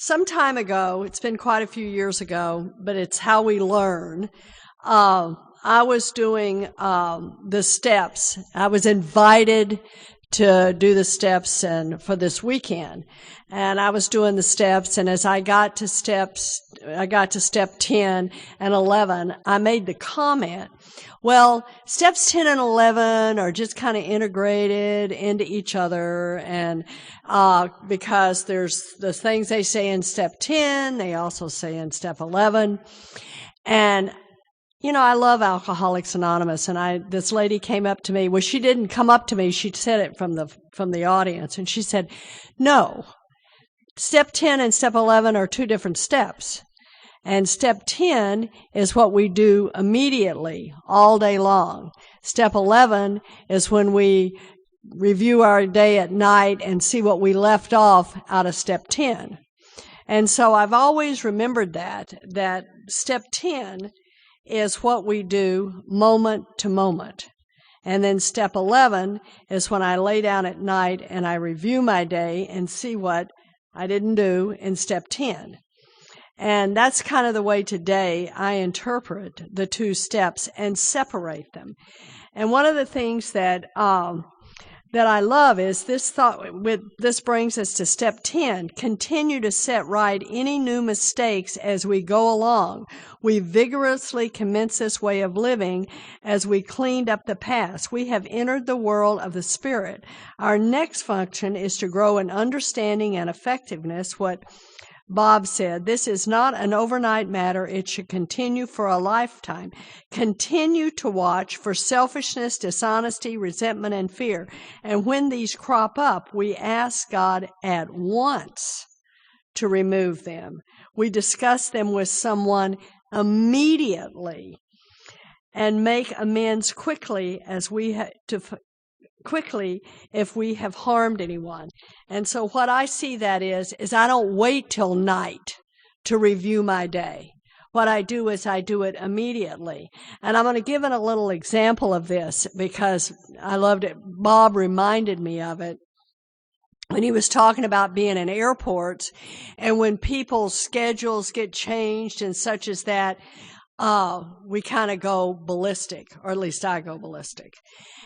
some time ago, it's been quite a few years ago, but it's how we learn. I was doing the steps. I was invited to do the steps and for this weekend. And I was doing the steps, and as I got to step 10 and 11, I made the comment, well, steps 10 and 11 are just kind of integrated into each other, and because there's the things they say in step 10, they also say in step 11. And you know, I love Alcoholics Anonymous, and this lady came up to me. Well, she didn't come up to me. She said it from the audience, and she said, "No, step 10 and step 11 are two different steps, and step 10 is what we do immediately, all day long. Step 11 is when we review our day at night and see what we left off out of step 10." And so I've always remembered that step 10 is what we do moment to moment. And then step 11 is when I lay down at night and I review my day and see what I didn't do in step 10. And that's kind of the way today I interpret the two steps and separate them. And one of the things that I love is this thought. This brings us to step 10. Continue to set right any new mistakes as we go along. We vigorously commence this way of living as we cleaned up the past. We have entered the world of the Spirit. Our next function is to grow in understanding and effectiveness. What Bob said, this is not an overnight matter. It should continue for a lifetime. Continue to watch for selfishness, dishonesty, resentment, and fear. And when these crop up, we ask God at once to remove them. We discuss them with someone immediately and make amends quickly if we have harmed anyone. And so what I see that is I don't wait till night to review my day. What I do is I do it immediately. And I'm going to give it a little example of this because I loved it. Bob reminded me of it when he was talking about being in airports and when people's schedules get changed and such as that, we kind of go ballistic, or at least I go ballistic.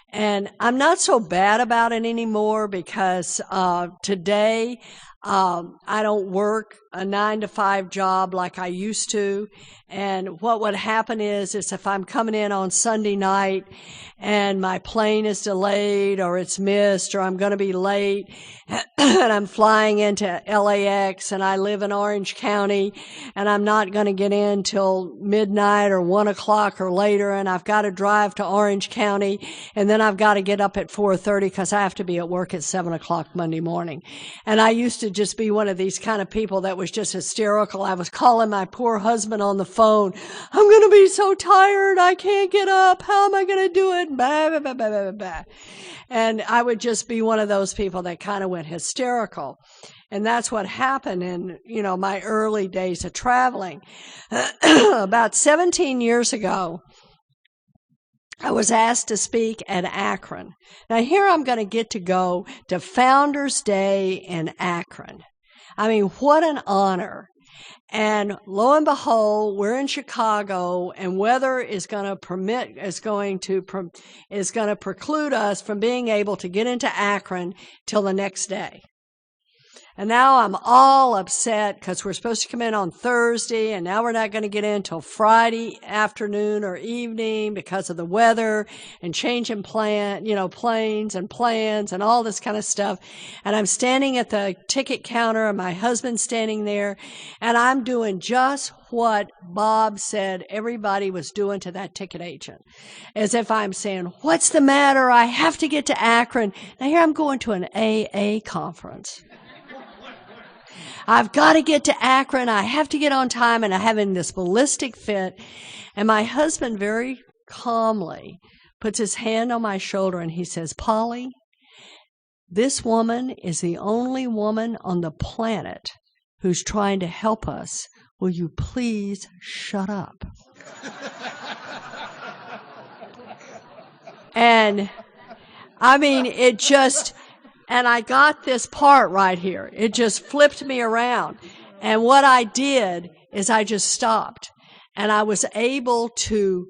And I'm not so bad about it anymore because today I don't work a 9-to-5 job like I used to. And what would happen is if I'm coming in on Sunday night and my plane is delayed or it's missed or I'm going to be late and I'm flying into LAX and I live in Orange County and I'm not going to get in till midnight or 1 o'clock or later and I've got to drive to Orange County and then I've got to get up at 4:30 because I have to be at work at 7 o'clock Monday morning. And I used to just be one of these kind of people that was just hysterical. I was calling my poor husband on the phone. I'm going to be so tired. I can't get up. How am I going to do it? Bah, bah, bah, bah, bah, bah. And I would just be one of those people that kind of went hysterical. And that's what happened in, my early days of traveling. About 17 years ago, I was asked to speak at Akron. Now here I'm going to get to go to Founders Day in Akron. I mean, what an honor. And lo and behold, we're in Chicago and weather is going to preclude us from being able to get into Akron till the next day. And now I'm all upset because we're supposed to come in on Thursday and now we're not going to get in till Friday afternoon or evening because of the weather and changing planes and plans and all this kind of stuff. And I'm standing at the ticket counter and my husband's standing there and I'm doing just what Bob said everybody was doing to that ticket agent. As if I'm saying, what's the matter? I have to get to Akron. Now here I'm going to an AA conference. I've got to get to Akron. I have to get on time. And I'm having this ballistic fit. And my husband very calmly puts his hand on my shoulder and he says, Polly, this woman is the only woman on the planet who's trying to help us. Will you please shut up? And I mean, and I got this part right here. It just flipped me around. And what I did is I just stopped, and I was able to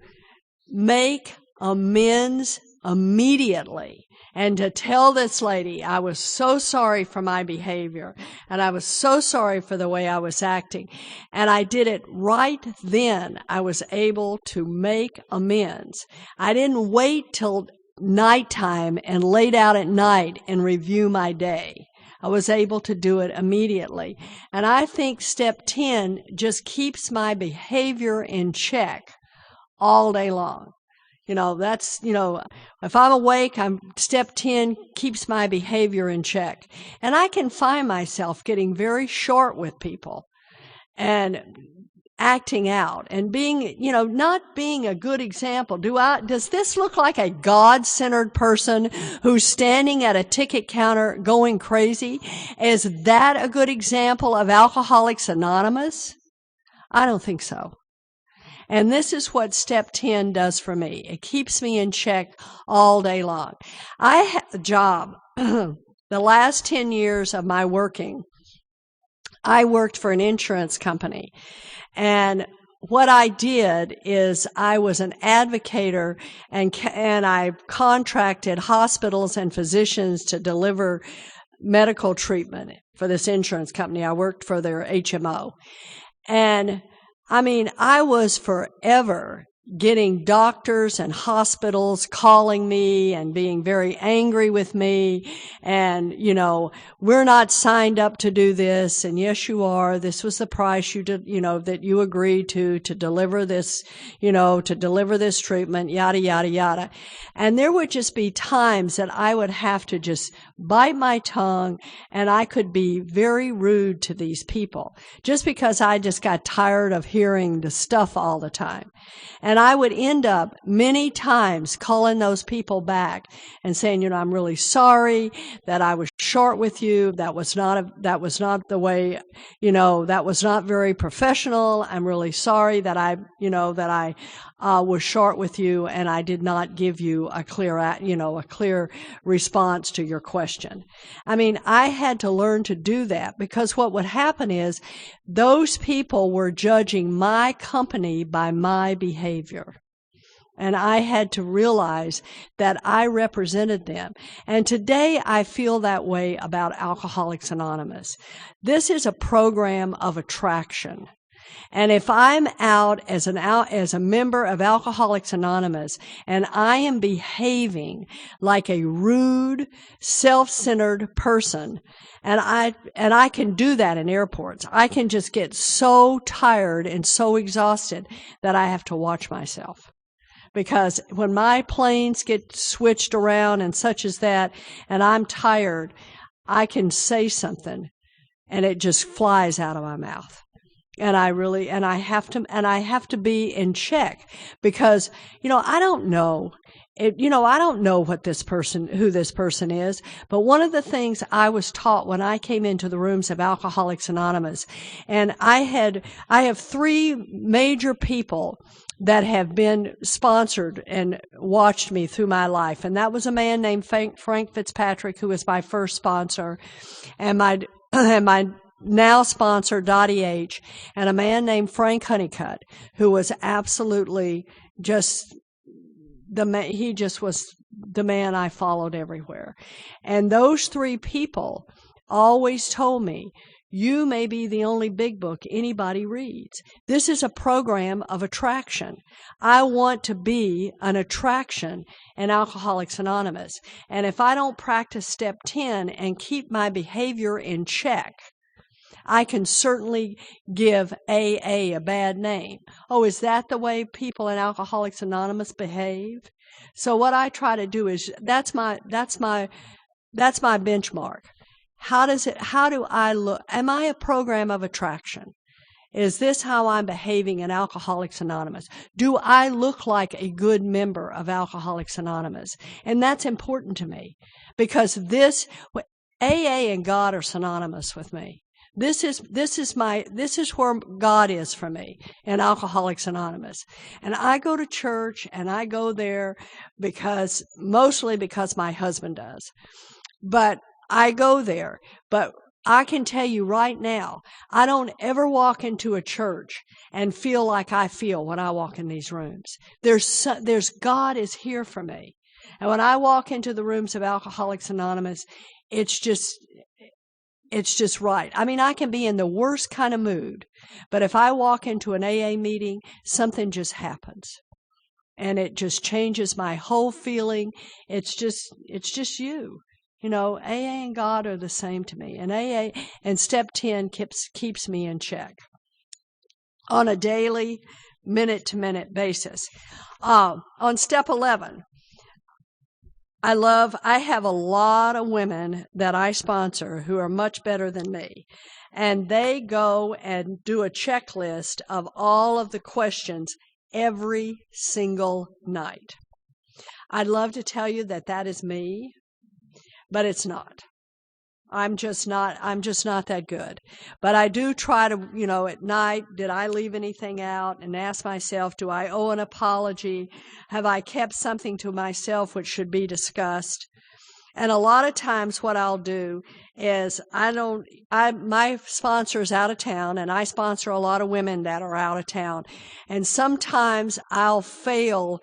make amends immediately and to tell this lady I was so sorry for my behavior and I was so sorry for the way I was acting. And I did it right then. I was able to make amends. I didn't wait till nighttime and laid out at night and review my day. I was able to do it immediately. And I think step 10 just keeps my behavior in check all day long. That's, if I'm awake, step 10 keeps my behavior in check. And I can find myself getting very short with people and acting out and being, not being a good example. Does this look like a God-centered person who's standing at a ticket counter going crazy? Is that a good example of Alcoholics Anonymous? I don't think so. And this is what step 10 does for me. It keeps me in check all day long. I had a job. The last 10 years of my working, I worked for an insurance company. And what I did is I was an advocator and I contracted hospitals and physicians to deliver medical treatment for this insurance company. I worked for their HMO. And I was forever getting doctors and hospitals calling me and being very angry with me. And, we're not signed up to do this. And yes, you are. This was the price that you agreed to deliver this, to deliver this treatment, yada, yada, yada. And there would just be times that I would have to just bite my tongue and I could be very rude to these people just because I just got tired of hearing the stuff all the time. And I would end up many times calling those people back and saying, I'm really sorry that I was short with you. That was not the way, that was not very professional. I'm really sorry that I was short with you and I did not give you a clear response to your question. I had to learn to do that because what would happen is those people were judging my company by my behavior. And I had to realize that I represented them. And today I feel that way about Alcoholics Anonymous. This is a program of attraction. And if I'm out as a member of Alcoholics Anonymous and I am behaving like a rude, self-centered person, and I can do that in airports. I can just get so tired and so exhausted that I have to watch myself. Because when my planes get switched around and such as that, and I'm tired, I can say something and it just flies out of my mouth. And I have to be in check because, I don't know. I don't know who this person is, but one of the things I was taught when I came into the rooms of Alcoholics Anonymous, and I have 3 major people that have been sponsored and watched me through my life. And that was a man named Frank Fitzpatrick, who was my first sponsor, and my now sponsor, Dottie H., and a man named Frank Honeycutt, who was absolutely just the man. He just was the man I followed everywhere. And those 3 people always told me, you may be the only big book anybody reads. This is a program of attraction. I want to be an attraction in Alcoholics Anonymous. And if I don't practice step 10 and keep my behavior in check, I can certainly give AA a bad name. Oh, is that the way people in Alcoholics Anonymous behave? So what I try to do is that's my benchmark. How do I look? Am I a program of attraction? Is this how I'm behaving in Alcoholics Anonymous? Do I look like a good member of Alcoholics Anonymous? And that's important to me because AA and God are synonymous with me. This is where God is for me in Alcoholics Anonymous. And I go to church and I go there mostly because my husband does. But I go there. But I can tell you right now, I don't ever walk into a church and feel like I feel when I walk in these rooms. There's God is here for me. And when I walk into the rooms of Alcoholics Anonymous, it's just right. I mean, I can be in the worst kind of mood, but if I walk into an AA meeting, something just happens. And it just changes my whole feeling. It's just you. You know, AA and God are the same to me. And AA and step 10 keeps me in check on a daily, minute-to-minute basis. On step 11, I have a lot of women that I sponsor who are much better than me. And they go and do a checklist of all of the questions every single night. I'd love to tell you that is me, but it's not. I'm just not that good. But I do try to, at night, did I leave anything out? And ask myself, do I owe an apology? Have I kept something to myself which should be discussed? And a lot of times what I'll do is my sponsor's out of town, and I sponsor a lot of women that are out of town. And sometimes I'll fail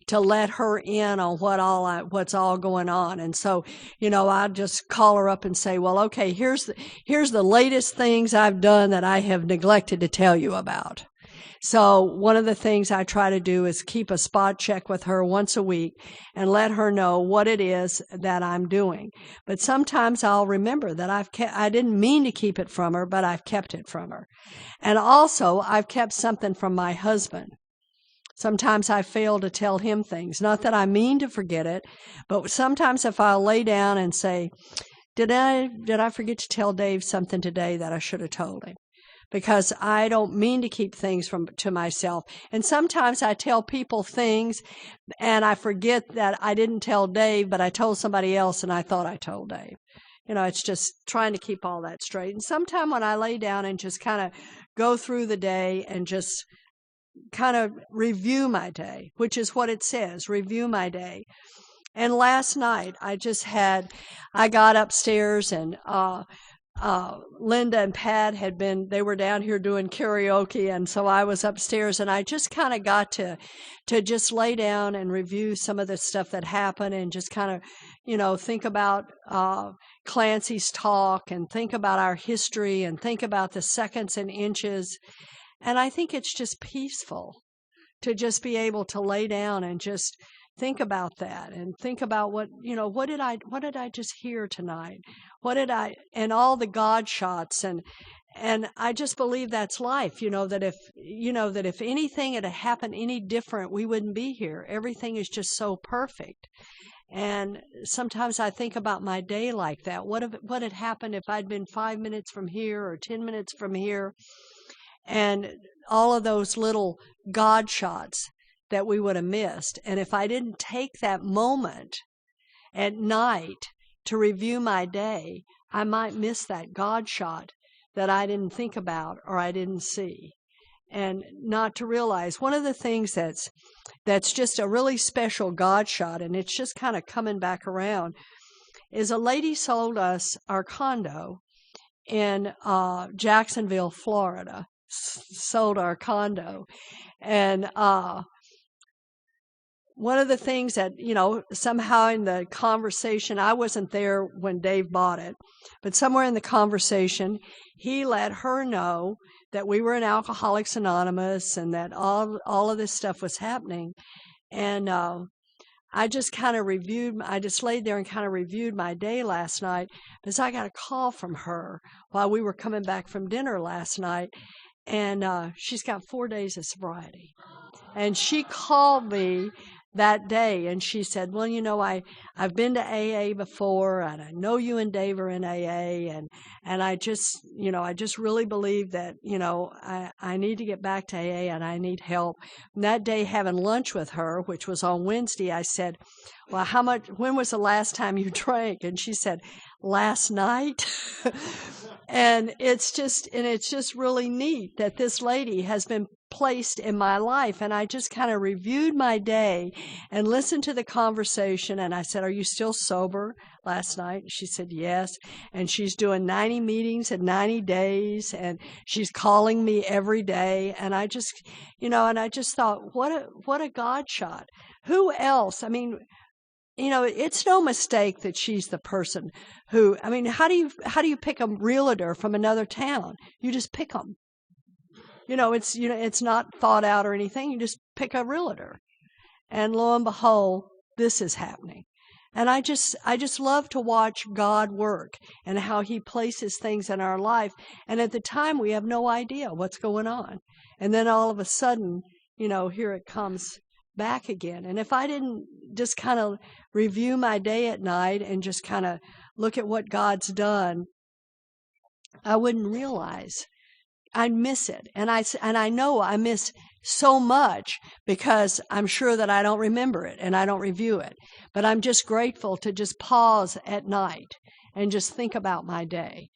to let her in on what's all going on. And so, I just call her up and say, well, okay, here's the latest things I've done that I have neglected to tell you about. So one of the things I try to do is keep a spot check with her once a week and let her know what it is that I'm doing. But sometimes I'll remember that I didn't mean to keep it from her, but I've kept it from her. And also I've kept something from my husband. Sometimes I fail to tell him things. Not that I mean to forget it, but sometimes if I'll lay down and say, did I forget to tell Dave something today that I should have told him? Because I don't mean to keep things to myself. And sometimes I tell people things and I forget that I didn't tell Dave, but I told somebody else and I thought I told Dave. It's just trying to keep all that straight. And sometime when I lay down and just kind of go through the day and just kind of review my day, which is what it says, review my day. And last night I got upstairs and Linda and Pat they were down here doing karaoke, and so I was upstairs and I just kind of got to just lay down and review some of the stuff that happened and just kind of, think about Clancy's talk and think about our history and think about the seconds and inches. And I think it's just peaceful to just be able to lay down and just think about that and think about what did I just hear tonight? And all the God shots and I just believe that's life, that if anything had happened any different, we wouldn't be here. Everything is just so perfect. And sometimes I think about my day like that. What had happened if I'd been 5 minutes from here or 10 minutes from here? And all of those little God shots that we would have missed. And if I didn't take that moment at night to review my day, I might miss that God shot that I didn't think about or I didn't see. And not to realize one of the things that's just a really special God shot, and it's just kind of coming back around, is a lady sold us our condo in Jacksonville, Florida. Sold our condo. And one of the things that, somehow in the conversation, I wasn't there when Dave bought it, but somewhere in the conversation, he let her know that we were in Alcoholics Anonymous and that all of this stuff was happening. And I just laid there and kind of reviewed my day last night because I got a call from her while we were coming back from dinner last night. And she's got 4 days of sobriety. And she called me that day and she said, well, I've been to AA before and I know you and Dave are in AA and I just really believe that, I need to get back to AA and I need help. And that day having lunch with her, which was on Wednesday, I said, well, when was the last time you drank? And she said, last night. And it's just really neat that this lady has been placed in my life. And I just kind of reviewed my day and listened to the conversation. And I said, are you still sober? last night? She said, yes. And she's doing 90 meetings in 90 days, and she's calling me every day. And I just, and I just thought, what a God shot. Who else? I mean, it's no mistake that she's the person who, I mean, how do you pick a realtor from another town? You just pick them. It's not thought out or anything. You just pick a realtor. And lo and behold, this is happening. And I just love to watch God work and how he places things in our life. And at the time, we have no idea what's going on. And then all of a sudden, here it comes back again. And if I didn't just kind of review my day at night and just kind of look at what God's done, I wouldn't realize. I'd miss it. And I know I miss so much because I'm sure that I don't remember it and I don't review it. But I'm just grateful to just pause at night and just think about my day.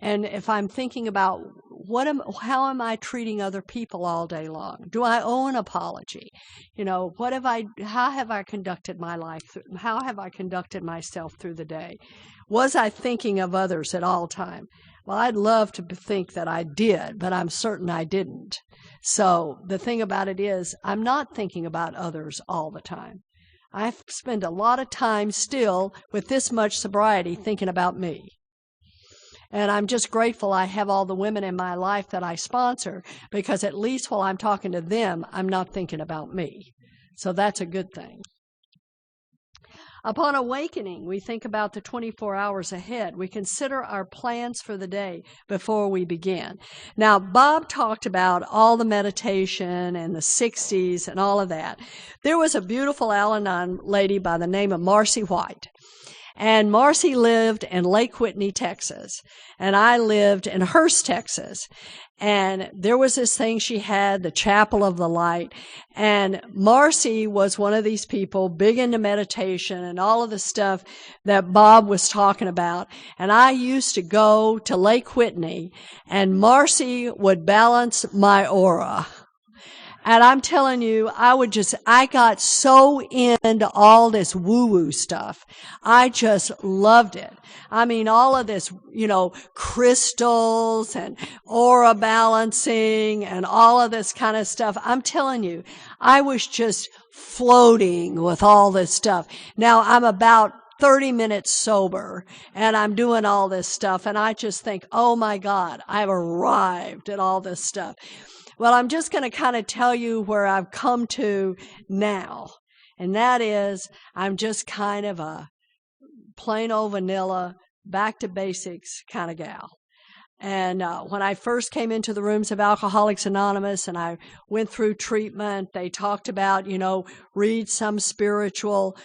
And if I'm thinking about how am I treating other people all day long? Do I owe an apology? How have I conducted my life? How have I conducted myself through the day? Was I thinking of others at all time? Well, I'd love to think that I did, but I'm certain I didn't. So the thing about it is, I'm not thinking about others all the time. I spend a lot of time still with this much sobriety thinking about me. And I'm just grateful I have all the women in my life that I sponsor, because at least while I'm talking to them, I'm not thinking about me. So that's a good thing. Upon awakening, we think about the 24 hours ahead. We consider our plans for the day before we begin. Now, Bob talked about all the meditation and the 60s and all of that. There was a beautiful Al-Anon lady by the name of Marcy White. And Marcy lived in Lake Whitney, Texas, and I lived in Hurst, Texas. And there was this thing she had, the Chapel of the Light. And Marcy was one of these people big into meditation and all of the stuff that Bob was talking about. And I used to go to Lake Whitney, and Marcy would balance my aura. And I'm telling you, I got so into all this woo-woo stuff. I just loved it. I mean, all of this, crystals and aura balancing and all of this kind of stuff. I'm telling you, I was just floating with all this stuff. Now, I'm about 30 minutes sober, and I'm doing all this stuff, and I just think, oh my God, I've arrived at all this stuff. Well, I'm just going to kind of tell you where I've come to now. And that is, I'm just kind of a plain old vanilla, back to basics kind of gal. And when I first came into the rooms of Alcoholics Anonymous and I went through treatment, they talked about, read some spiritual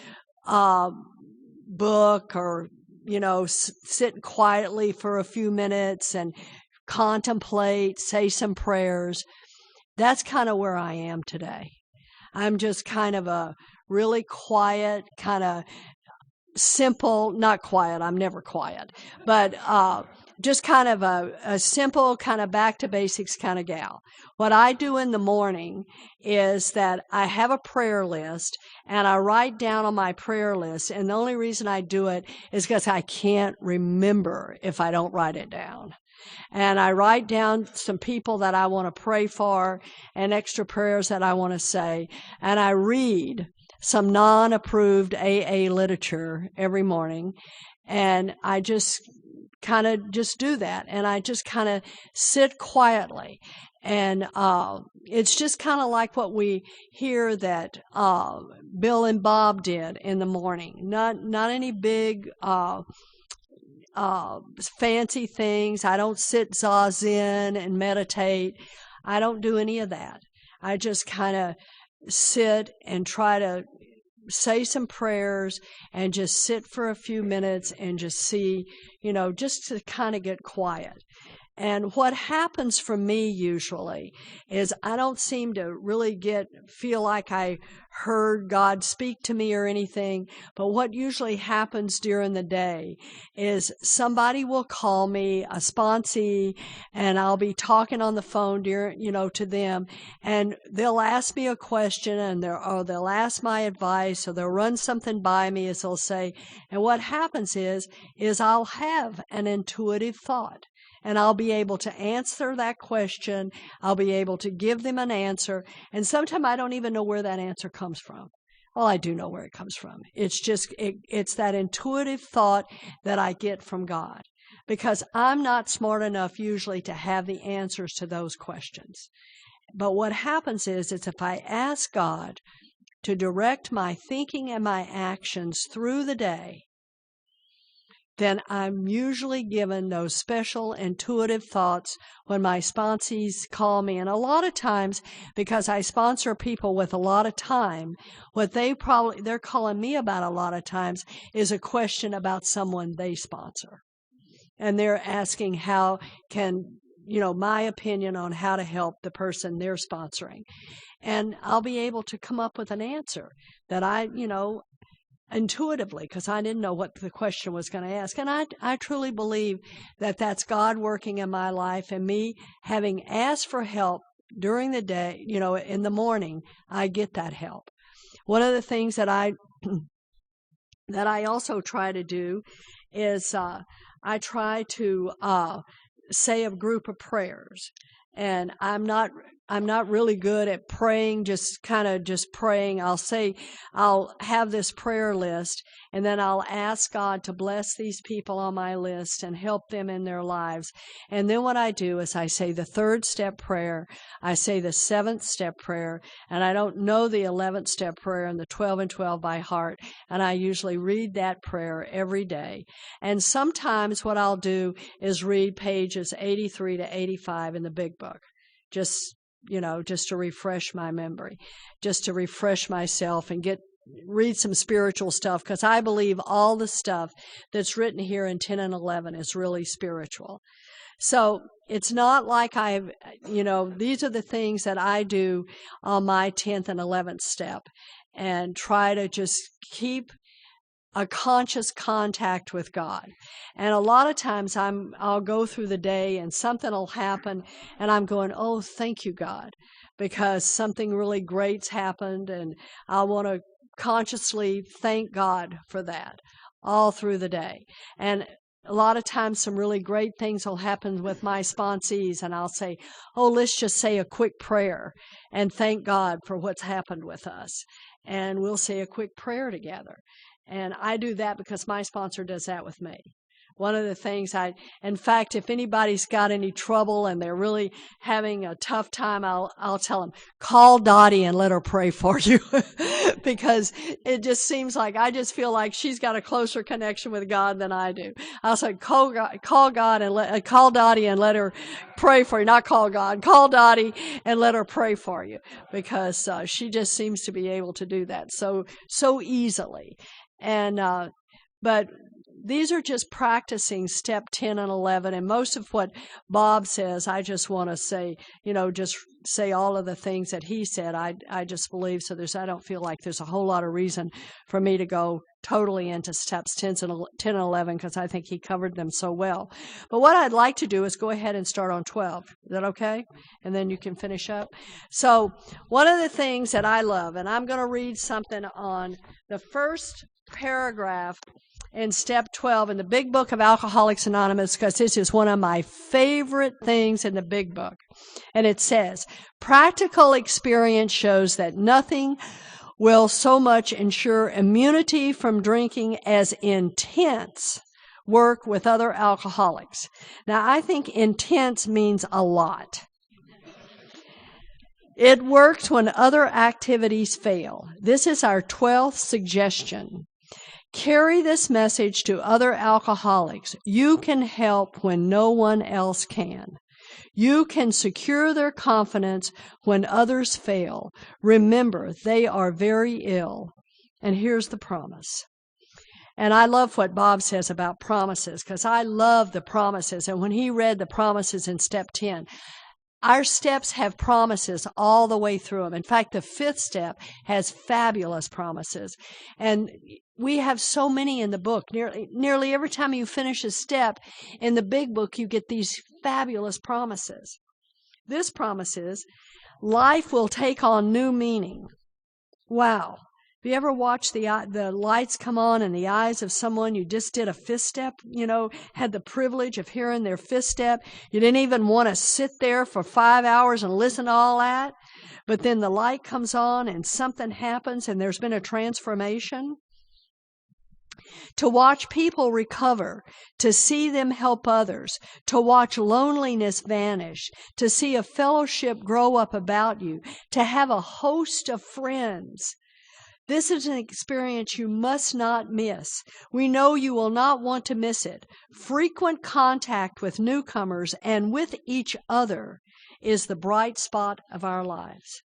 book, or, sit quietly for a few minutes and contemplate, say some prayers. That's kind of where I am today. I'm just kind of a really quiet, kind of simple, not quiet, I'm never quiet, but just kind of a simple, kind of back to basics kind of gal. What I do in the morning is that I have a prayer list, and I write down on my prayer list, and the only reason I do it is because I can't remember if I don't write it down. And I write down some people that I want to pray for and extra prayers that I want to say. And I read some non-approved AA literature every morning. And I just kind of just do that. And I just kind of sit quietly. And it's just kind of like what we hear that Bill and Bob did in the morning. Not any big fancy things. I don't sit zazen and meditate. I don't do any of that. I just kind of sit and try to say some prayers and just sit for a few minutes and just see, just to kind of get quiet. And what happens for me usually is I don't seem to really feel like I heard God speak to me or anything. But what usually happens during the day is somebody will call me, a sponsee, and I'll be talking on the phone to them, and they'll ask me a question, and they'll ask my advice, or they'll run something by me, as they'll say. And what happens is I'll have an intuitive thought. And I'll be able to answer that question. I'll be able to give them an answer. And sometimes I don't even know where that answer comes from. Well, I do know where it comes from. It's just, it's that intuitive thought that I get from God. Because I'm not smart enough usually to have the answers to those questions. But what happens is if I ask God to direct my thinking and my actions through the day, then I'm usually given those special intuitive thoughts when my sponsees call me. And a lot of times, because I sponsor people with a lot of time, what they're calling me about a lot of times is a question about someone they sponsor. And they're asking my opinion on how to help the person they're sponsoring. And I'll be able to come up with an answer that intuitively, because I didn't know what the question was going to ask. And I truly believe that that's God working in my life, and me having asked for help during the day, in the morning, I get that help. One of the things that I also try to do is I try to say a group of prayers. And I'm not really good at praying, just praying. I'll have this prayer list, and then I'll ask God to bless these people on my list and help them in their lives. And then what I do is I say the 3rd step prayer, I say the 7th step prayer, and I don't know the 11th step prayer and the 12 and 12 by heart, and I usually read that prayer every day. And sometimes what I'll do is read pages 83 to 85 in the big book. Just to refresh my memory, just to refresh myself and read some spiritual stuff, because I believe all the stuff that's written here in 10 and 11 is really spiritual. So it's not like these are the things that I do on my 10th and 11th step, and try to just keep a conscious contact with God. And a lot of times I'll go through the day and something will happen and I'm going, oh, thank you, God, because something really great's happened, and I want to consciously thank God for that all through the day. And a lot of times some really great things will happen with my sponsees, and I'll say, oh, let's just say a quick prayer and thank God for what's happened with us. And we'll say a quick prayer together. And I do that because my sponsor does that with me. One of the things in fact, if anybody's got any trouble and they're really having a tough time, I'll tell them, call Dottie and let her pray for you. Because it just seems like, I just feel like she's got a closer connection with God than I do. I'll say, call God and call Dottie and let her pray for you. Not call God, call Dottie and let her pray for you. Because she just seems to be able to do that so easily. And, but these are just practicing step 10 and 11. And most of what Bob says, I just want to say, just say all of the things that he said. I just believe, so I don't feel like there's a whole lot of reason for me to go totally into steps 10 and 11, because I think he covered them so well. But what I'd like to do is go ahead and start on 12. Is that okay? And then you can finish up. So one of the things that I love, and I'm going to read something on the first paragraph in step 12 in the big book of Alcoholics Anonymous, because this is one of my favorite things in the big book. And it says, practical experience shows that nothing will so much ensure immunity from drinking as intense work with other alcoholics. Now, I think intense means a lot. It works when other activities fail. This is our 12th suggestion. Carry this message to other alcoholics. You can help when no one else can. You can secure their confidence when others fail. Remember, they are very ill. And here's the promise. And I love what Bob says about promises, because I love the promises. And when he read the promises in step 10, our steps have promises all the way through them. In fact, the 5th step has fabulous promises. And we have so many in the book. Nearly every time you finish a step in the big book, you get these fabulous promises. This promise is, life will take on new meaning. Wow. Have you ever watched the lights come on in the eyes of someone you just did a 5th step, had the privilege of hearing their 5th step? You didn't even want to sit there for 5 hours and listen to all that. But then the light comes on and something happens and there's been a transformation. To watch people recover, to see them help others, to watch loneliness vanish, to see a fellowship grow up about you, to have a host of friends. This is an experience you must not miss. We know you will not want to miss it. Frequent contact with newcomers and with each other is the bright spot of our lives.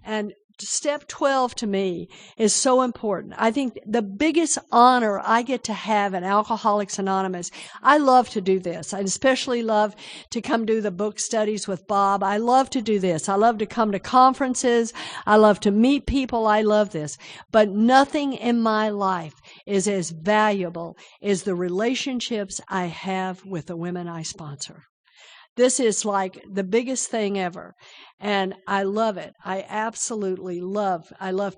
And step 12 to me is so important. I think the biggest honor I get to have in Alcoholics Anonymous, I love to do this. I especially love to come do the book studies with Bob. I love to do this. I love to come to conferences. I love to meet people. I love this. But nothing in my life is as valuable as the relationships I have with the women I sponsor. This is like the biggest thing ever. And I love it. I absolutely love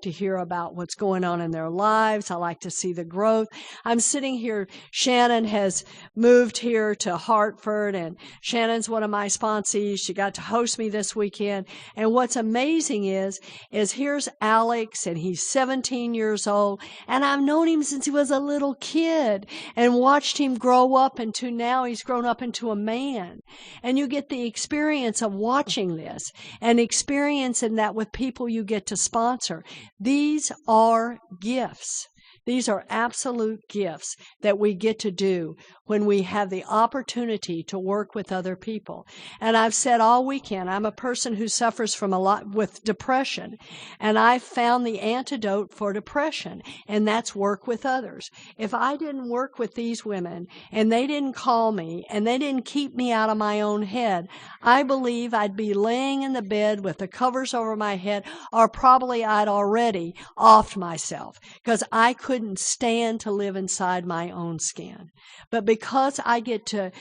to hear about what's going on in their lives. I like to see the growth. I'm sitting here. Shannon has moved here to Hartford, and Shannon's one of my sponsees. She got to host me this weekend. And what's amazing is here's Alex, and he's 17 years old. And I've known him since he was a little kid and watched him grow up into now he's grown up into a man. And you get the experience of watching this and experiencing that with people you get to sponsor. These are gifts. These are absolute gifts that we get to do when we have the opportunity to work with other people. And I've said all weekend, I'm a person who suffers from a lot with depression, and I found the antidote for depression, and that's work with others. If I didn't work with these women, and they didn't call me, and they didn't keep me out of my own head, I believe I'd be laying in the bed with the covers over my head, or probably I'd already offed myself, because I couldn't stand to live inside my own skin. But because I get to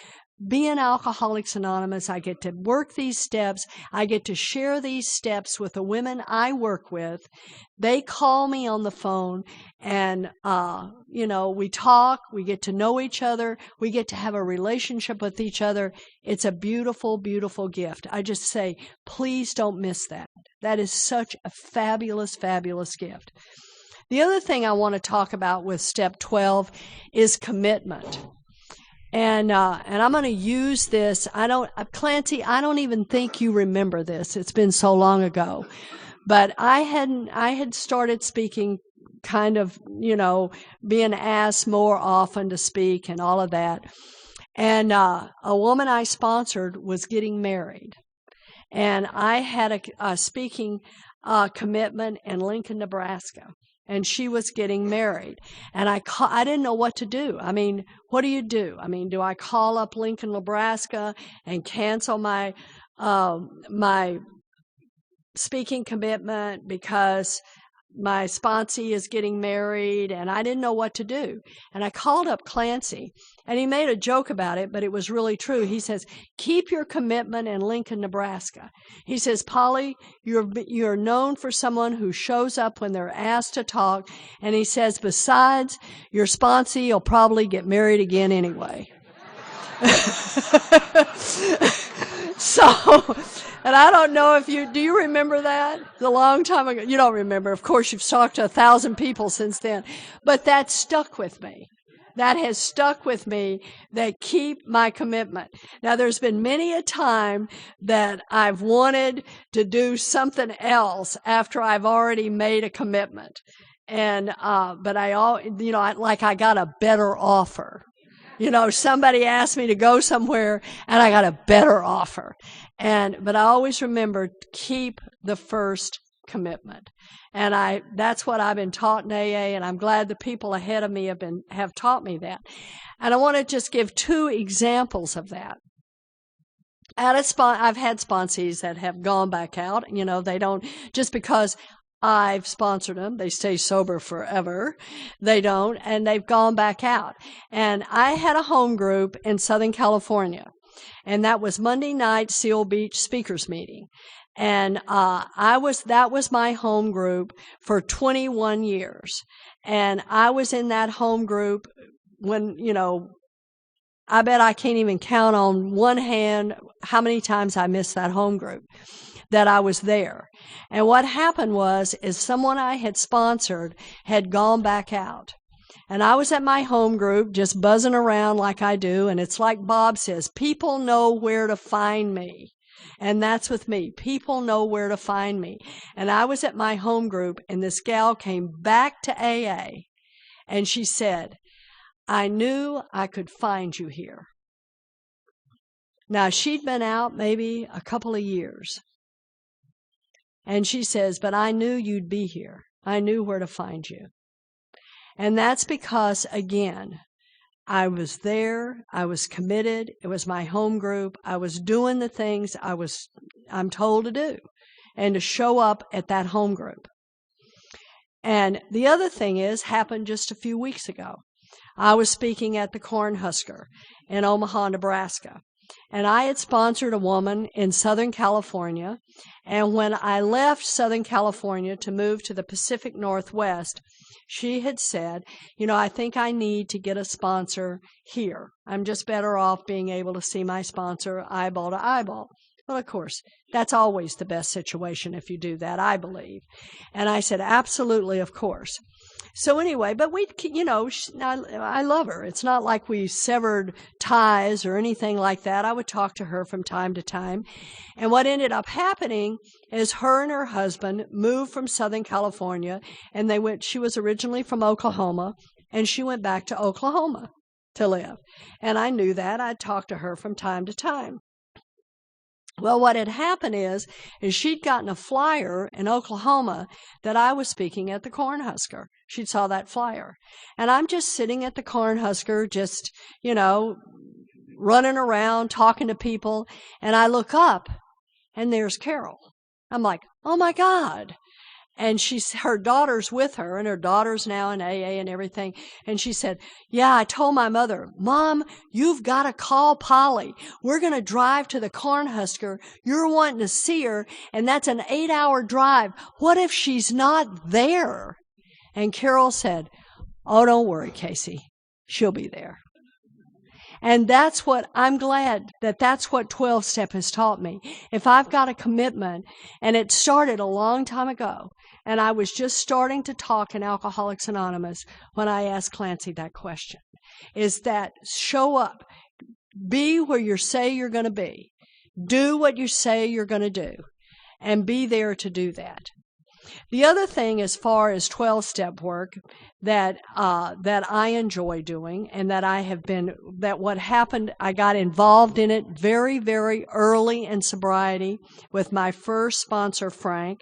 be in Alcoholics Anonymous, I get to work these steps, I get to share these steps with the women I work with. They call me on the phone, and we talk, we get to know each other, we get to have a relationship with each other. It's a beautiful, beautiful gift. I just say, please don't miss that. That is such a fabulous, fabulous gift. The other thing I want to talk about with step 12 is commitment. And I'm going to use this. Clancy, I don't even think you remember this. It's been so long ago. But I had started speaking, kind of, being asked more often to speak and all of that. And a woman I sponsored was getting married. And I had a speaking commitment in Lincoln, Nebraska. And she was getting married. And I didn't know what to do. I mean, what do you do? I mean, do I call up Lincoln, Nebraska and cancel my speaking commitment because my sponsee is getting married? And I didn't know what to do. And I called up Clancy, and he made a joke about it, but it was really true. He says, keep your commitment in Lincoln, Nebraska. He says, Polly, you're known for someone who shows up when they're asked to talk. And he says, besides, your sponsee will probably get married again anyway. And I don't know if do you remember that? It's a long time ago. You don't remember. Of course, you've talked to 1,000 people since then. But that stuck with me. That has stuck with me, that keep my commitment. Now, there's been many a time that I've wanted to do something else after I've already made a commitment. And, but I got a better offer. Somebody asked me to go somewhere and I got a better offer. But I always remember, keep the first commitment. And that's what I've been taught in AA, and I'm glad the people ahead of me have taught me that. And I want to just give 2 examples of that. I've had sponsees that have gone back out. They don't, just because I've sponsored them, they stay sober forever. They don't, and they've gone back out. And I had a home group in Southern California, and that was Monday night Seal Beach speakers meeting. And that was my home group for 21 years. And I was in that home group when, I bet I can't even count on one hand how many times I missed that home group that I was there. And what happened is someone I had sponsored had gone back out. And I was at my home group just buzzing around like I do. And it's like Bob says, people know where to find me. And that's with me. People know where to find me. And I was at my home group, and this gal came back to AA, and she said, I knew I could find you here. Now, she'd been out maybe a couple of years. And she says, but I knew you'd be here. I knew where to find you. And that's because, again, I was there. I was committed. It was my home group. I was doing the things I'm told to do and to show up at that home group. And the other thing happened just a few weeks ago. I was speaking at the Cornhusker in Omaha, Nebraska. And I had sponsored a woman in Southern California. And when I left Southern California to move to the Pacific Northwest, she had said, I think I need to get a sponsor here. I'm just better off being able to see my sponsor eyeball to eyeball. Well, of course, that's always the best situation if you do that, I believe. And I said, absolutely, of course. So anyway, but I love her. It's not like we severed ties or anything like that. I would talk to her from time to time. And what ended up happening is her and her husband moved from Southern California, and she was originally from Oklahoma, and she went back to Oklahoma to live. And I knew that. I'd talk to her from time to time. Well, what had happened is she'd gotten a flyer in Oklahoma that I was speaking at the Cornhusker. She saw that flyer. And I'm just sitting at the Cornhusker, just, running around, talking to people. And I look up, and there's Carol. I'm like, oh, my God. And her daughter's with her, and her daughter's now in AA and everything. And she said, yeah, I told my mother, Mom, you've got to call Polly. We're going to drive to the Cornhusker. You're wanting to see her, and that's an 8-hour drive. What if she's not there? And Carol said, oh, don't worry, Casey. She'll be there. And I'm glad that's what 12-step has taught me. If I've got a commitment, and it started a long time ago, and I was just starting to talk in Alcoholics Anonymous when I asked Clancy that question, is that show up, be where you say you're going to be, do what you say you're going to do, and be there to do that. The other thing as far as 12-step work that I enjoy doing, and that what happened, I got involved in it very, very early in sobriety with my first sponsor, Frank.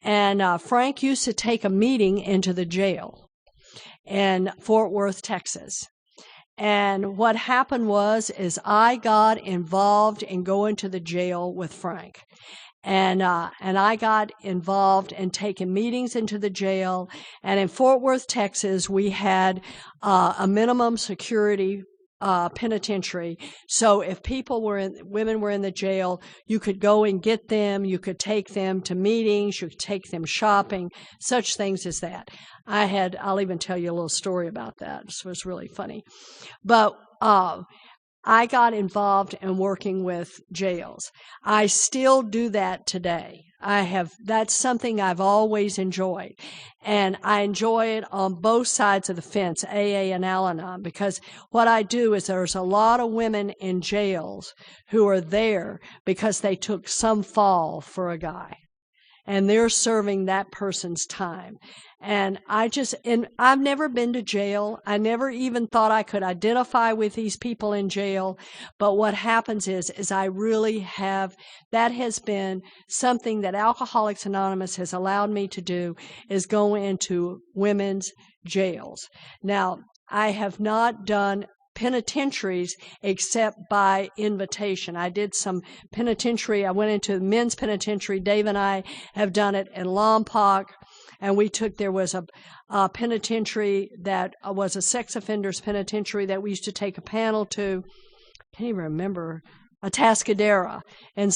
And Frank used to take a meeting into the jail in Fort Worth, Texas. And what happened is I got involved in going to the jail with Frank. And I got involved in taking meetings into the jail. And in Fort Worth, Texas, we had a minimum security penitentiary. So if women were in the jail, you could go and get them. You could take them to meetings. You could take them shopping, such things as that. I'll even tell you a little story about that. This was really funny. But I got involved in working with jails. I still do that today. That's something I've always enjoyed. And I enjoy it on both sides of the fence, AA and Al-Anon, because what I do is there's a lot of women in jails who are there because they took some fall for a guy. and they're serving that person's time. And I've never been to jail. I never even thought I could identify with these people in jail. But what happens is I really have, that has been something that Alcoholics Anonymous has allowed me to do, is go into women's jails. Now, I have not done penitentiaries except by invitation. I did some penitentiary. I went into the men's penitentiary. Dave and I have done it in Lompoc. And there was a penitentiary that was a sex offenders penitentiary that we used to take a panel to. I can't even remember. Atascadero in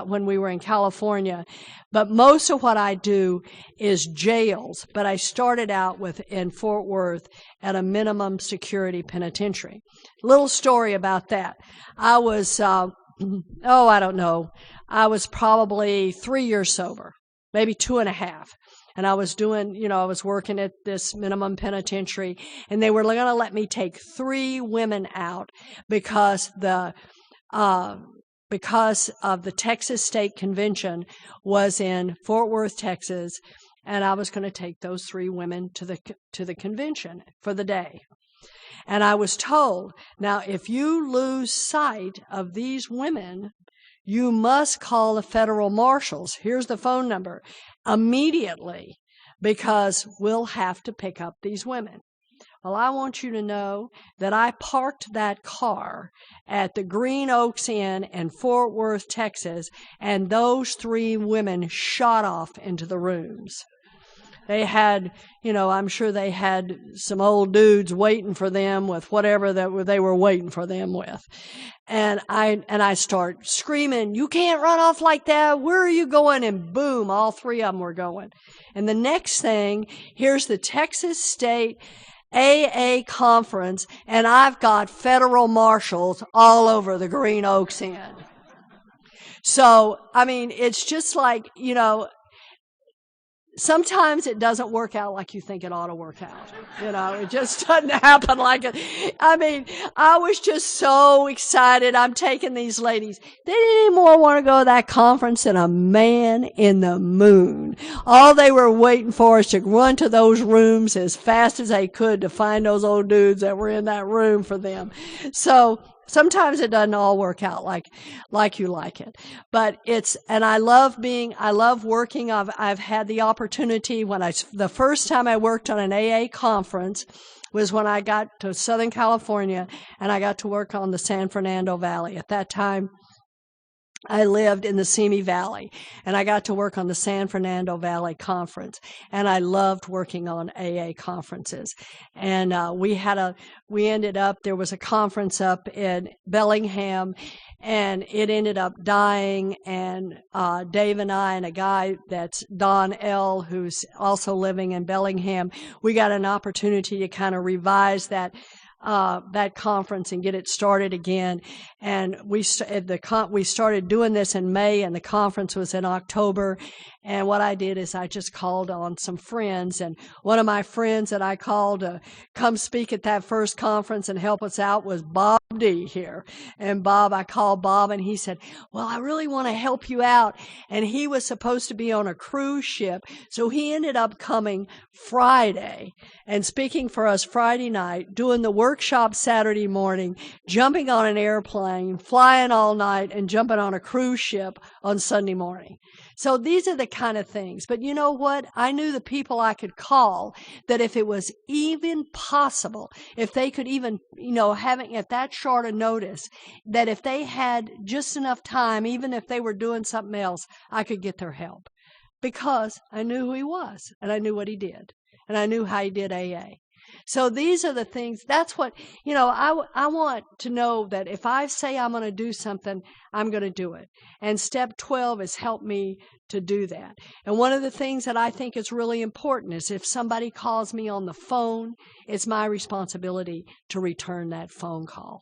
when we were in California. But most of what I do is jails. But I started out in Fort Worth at a minimum security penitentiary. Little story about that. I was, I don't know. I was probably 3 years sober, maybe 2.5. And I was I was working at this minimum penitentiary, and they were going to let me take 3 women out because of the Texas State Convention was in Fort Worth, Texas, and I was going to take those 3 women to the convention for the day. And I was told, now if you lose sight of these women, you must call the federal marshals. Here's the phone number. Immediately, because we'll have to pick up these women. Well, I want you to know that I parked that car at the Green Oaks Inn in Fort Worth, Texas, and those 3 women shot off into the rooms. They had, I'm sure they had some old dudes waiting for them with whatever that they were waiting for them with. And I start screaming, "You can't run off like that. Where are you going?" And boom, all 3 of them were going. And the next thing, here's the Texas State AA conference, and I've got federal marshals all over the Green Oaks Inn. So, it's just like, sometimes it doesn't work out like you think it ought to work out. It just doesn't happen like it. I was just so excited. I'm taking these ladies. They didn't any more want to go to that conference than a man in the moon. All they were waiting for is to run to those rooms as fast as they could to find those old dudes that were in that room for them. So, sometimes it doesn't all work out like you like it. But I love working. I've had the opportunity the first time I worked on an AA conference was when I got to Southern California, and I got to work on the San Fernando Valley. At that time, I lived in the Simi Valley, and I got to work on the San Fernando Valley Conference, and I loved working on AA conferences. And there was a conference up in Bellingham, and it ended up dying, and Dave and I and a guy that's Don L., who's also living in Bellingham, we got an opportunity to kind of revise that conference and get it started again. And we started doing this in May, and the conference was in October. And what I did is I just called on some friends, and one of my friends that I called to come speak at that first conference and help us out was Bob D. here. And I called Bob, and he said, "Well, I really want to help you out." And he was supposed to be on a cruise ship, so he ended up coming Friday and speaking for us Friday night, doing the workshop Saturday morning, jumping on an airplane, flying all night, and jumping on a cruise ship on Sunday morning. So these are the kind of things. But you know what? I knew the people I could call, that if it was even possible, if they could even, having at that short a notice, that if they had just enough time, even if they were doing something else, I could get their help. Because I knew who he was, and I knew what he did, and I knew how he did AA. So these are the things, that's what, I want to know that if I say I'm going to do something, I'm going to do it. And step 12 has helped me to do that. And one of the things that I think is really important is if somebody calls me on the phone, it's my responsibility to return that phone call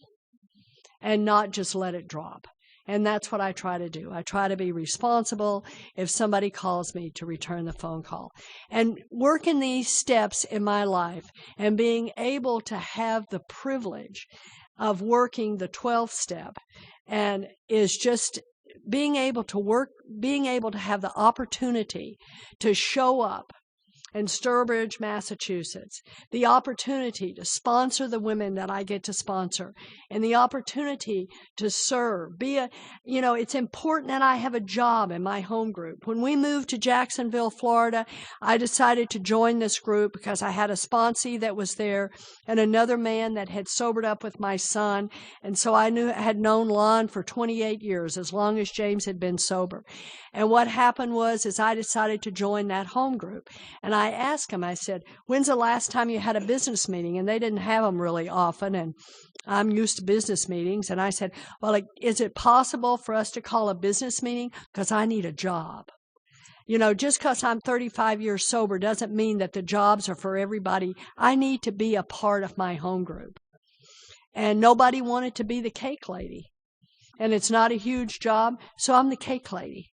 and not just let it drop. And that's what I try to do. I try to be responsible if somebody calls me to return the phone call. And working these steps in my life and being able to have the privilege of working the 12th step and is just being able to work, being able to have the opportunity to show up in Sturbridge, Massachusetts, the opportunity to sponsor the women that I get to sponsor, and the opportunity to serve. It's important that I have a job in my home group. When we moved to Jacksonville, Florida, I decided to join this group because I had a sponsee that was there and another man that had sobered up with my son. And so I had known Lon for 28 years, as long as James had been sober. And what happened is I decided to join that home group. And I asked him, I said, when's the last time you had a business meeting? And they didn't have them really often. And I'm used to business meetings. And I said, well, is it possible for us to call a business meeting? Because I need a job. Just because I'm 35 years sober doesn't mean that the jobs are for everybody. I need to be a part of my home group. And nobody wanted to be the cake lady. And it's not a huge job, so I'm the cake lady.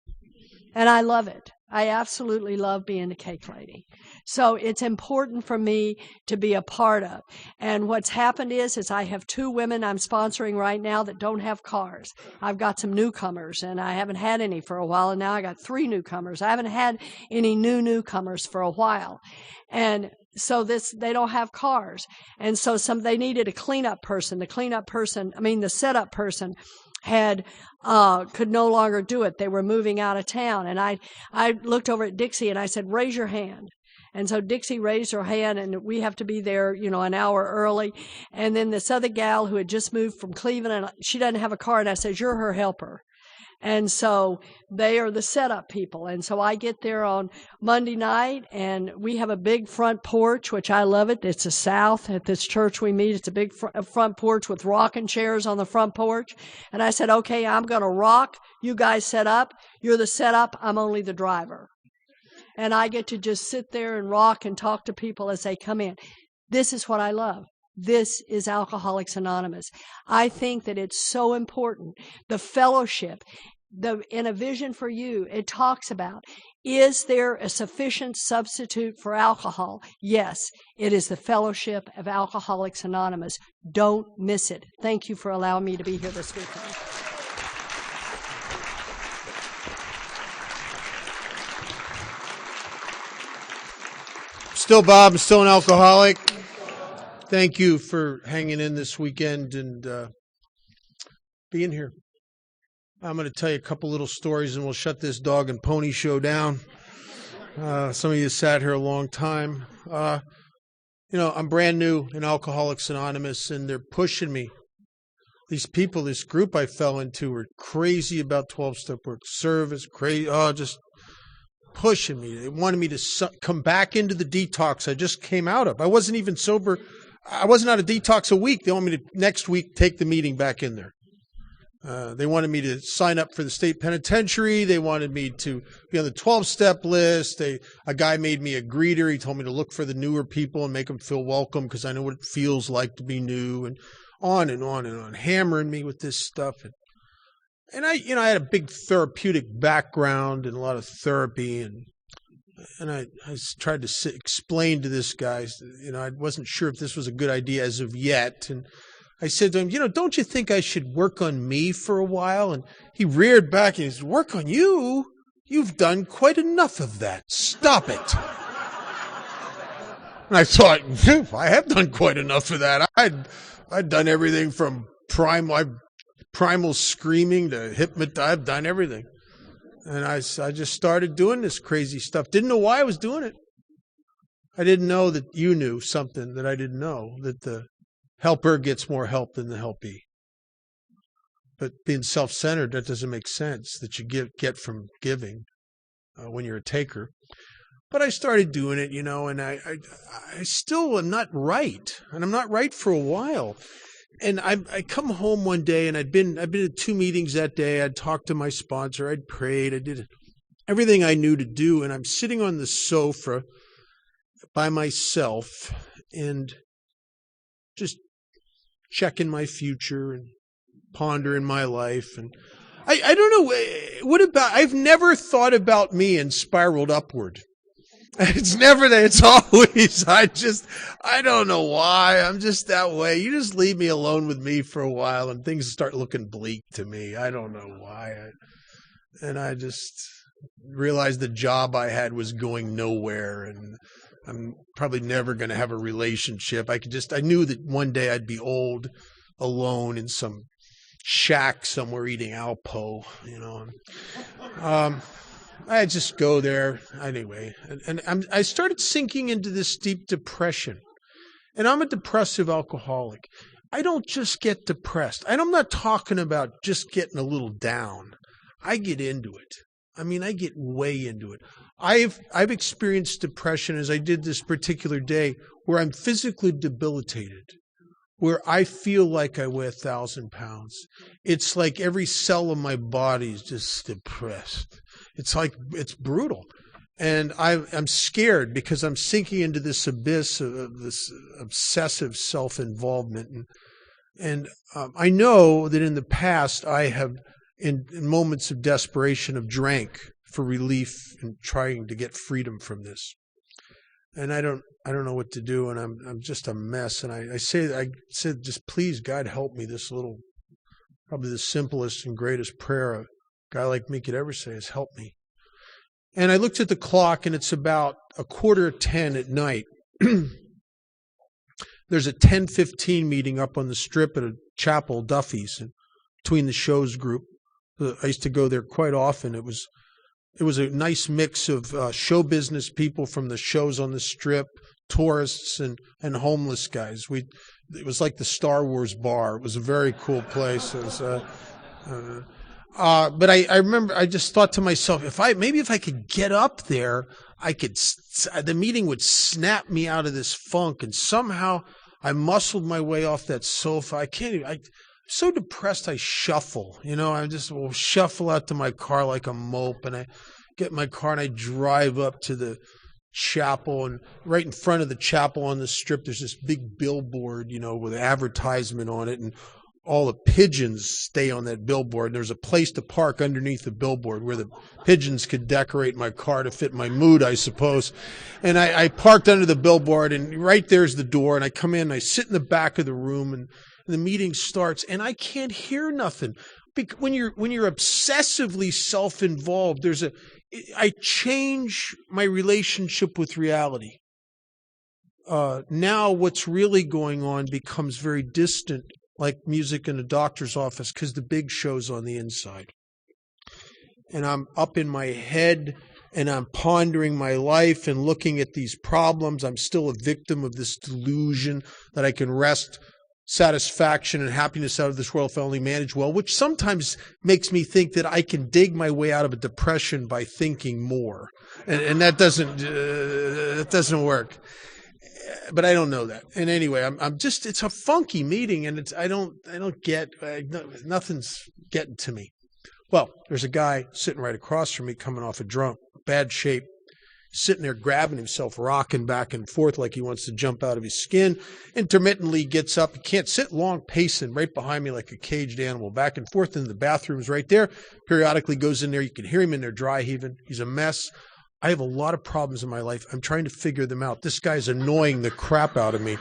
And I love it. I absolutely love being the cake lady. So it's important for me to be a part of. And what's happened is I have 2 women I'm sponsoring right now that don't have cars. I've got some newcomers, and I haven't had any for a while, and now I got 3 newcomers. I haven't had any newcomers for a while. And so they don't have cars. And so they needed a cleanup person. The setup person could no longer do it. They were moving out of town. And I looked over at Dixie and I said, raise your hand. And so Dixie raised her hand, and we have to be there, an hour early. And then this other gal who had just moved from Cleveland, and she doesn't have a car, and I said, you're her helper. And so they are the setup people. And so I get there on Monday night, and we have a big front porch, which I love it. It's the South at this church we meet. It's a big front porch with rocking chairs on the front porch. And I said, okay, I'm going to rock. You guys set up. You're the setup. I'm only the driver. And I get to just sit there and rock and talk to people as they come in. This is what I love. This is Alcoholics Anonymous. I think that it's so important. The fellowship, in A Vision for You, it talks about, is there a sufficient substitute for alcohol? Yes, it is the fellowship of Alcoholics Anonymous. Don't miss it. Thank you for allowing me to be here this weekend. Still Bob, I'm still an alcoholic. Thank you for hanging in this weekend and being here. I'm going to tell you a couple little stories and we'll shut this dog and pony show down. Some of you sat here a long time. I'm brand new in Alcoholics Anonymous, and they're pushing me. These people, this group I fell into, were crazy about 12-step work, service, crazy, just pushing me. They wanted me to come back into the detox I just came out of. I wasn't even sober. I wasn't out of detox a week. They want me to next week take the meeting back in there. They wanted me to sign up for the state penitentiary. They wanted me to be on the 12-step list. A guy made me a greeter. He told me to look for the newer people and make them feel welcome because I know what it feels like to be new, and on and on and on, hammering me with this stuff. And I had a big therapeutic background and a lot of therapy, and I tried to explain to this guy, I wasn't sure if this was a good idea as of yet. And I said to him, don't you think I should work on me for a while? And he reared back and he said, work on you? You've done quite enough of that. Stop it. And I thought, I have done quite enough of that. I'd done everything from primal screaming to hypnotize. I've done everything. And I just started doing this crazy stuff. Didn't know why I was doing it. I didn't know that you knew something that I didn't know, that the helper gets more help than the helpee. But being self-centered, that doesn't make sense, that you get from giving when you're a taker. But I started doing it, and I still am not right. And I'm not right for a while. And I come home one day, and I'd been at 2 meetings that day. I'd talked to my sponsor. I'd prayed. I did everything I knew to do. And I'm sitting on the sofa by myself and just checking my future and pondering my life. And I don't know, I've never thought about me and spiraled upward. It's never that. It's always, I don't know why. I'm just that way. You just leave me alone with me for a while and things start looking bleak to me. I don't know why. And I just realized the job I had was going nowhere, and I'm probably never going to have a relationship. I knew that one day I'd be old, alone in some shack somewhere eating Alpo, I just go there anyway. And I started sinking into this deep depression. And I'm a depressive alcoholic. I don't just get depressed. And I'm not talking about just getting a little down. I get into it. I mean, I get way into it. I've experienced depression, as I did this particular day, where I'm physically debilitated, where I feel like I weigh 1,000 pounds. It's like every cell of my body is just depressed. It's brutal. And I'm scared because I'm sinking into this abyss of this obsessive self-involvement. And I know that in the past I have, in moments of desperation, have drank for relief and trying to get freedom from this. And I don't know what to do, and I'm just a mess. And I said, just please, God, help me. This little, probably the simplest and greatest prayer a guy like me could ever say is help me. And I looked at the clock, and it's about 9:45 at night. There's a 10:15 meeting up on the strip at a chapel, Duffy's, and between the shows group. I used to go there quite often. It was a nice mix of show business people from the shows on the strip, tourists, and homeless guys. It was like the Star Wars bar. It was a very cool place. It was, but I remember I just thought to myself, if I could get up there, the meeting would snap me out of this funk. And somehow I muscled my way off that sofa. I'm so depressed I shuffle, I just will shuffle out to my car like a mope, and I get in my car and I drive up to the chapel, and right in front of the chapel on the strip there's this big billboard, with advertisement on it, and all the pigeons stay on that billboard. And there's a place to park underneath the billboard where the pigeons could decorate my car to fit my mood, I suppose. And I parked under the billboard, and right there's the door, and I come in and I sit in the back of the room, and the meeting starts, and I can't hear nothing. When you're obsessively self-involved, I change my relationship with reality. Now what's really going on becomes very distant, like music in a doctor's office, because the big show's on the inside. And I'm up in my head, and I'm pondering my life and looking at these problems. I'm still a victim of this delusion that I can wrest satisfaction and happiness out of this world if I only manage well, which sometimes makes me think that I can dig my way out of a depression by thinking more. And that doesn't work. But I don't know that. And anyway, it's a funky meeting, and nothing's getting to me. Well, there's a guy sitting right across from me coming off a drunk, bad shape, sitting there grabbing himself, rocking back and forth like he wants to jump out of his skin. Intermittently gets up. He can't sit long, pacing right behind me like a caged animal, back and forth. In the bathroom's right there. Periodically goes in there. You can hear him in there dry heaving. He's a mess. I have a lot of problems in my life. I'm trying to figure them out. This guy's annoying the crap out of me.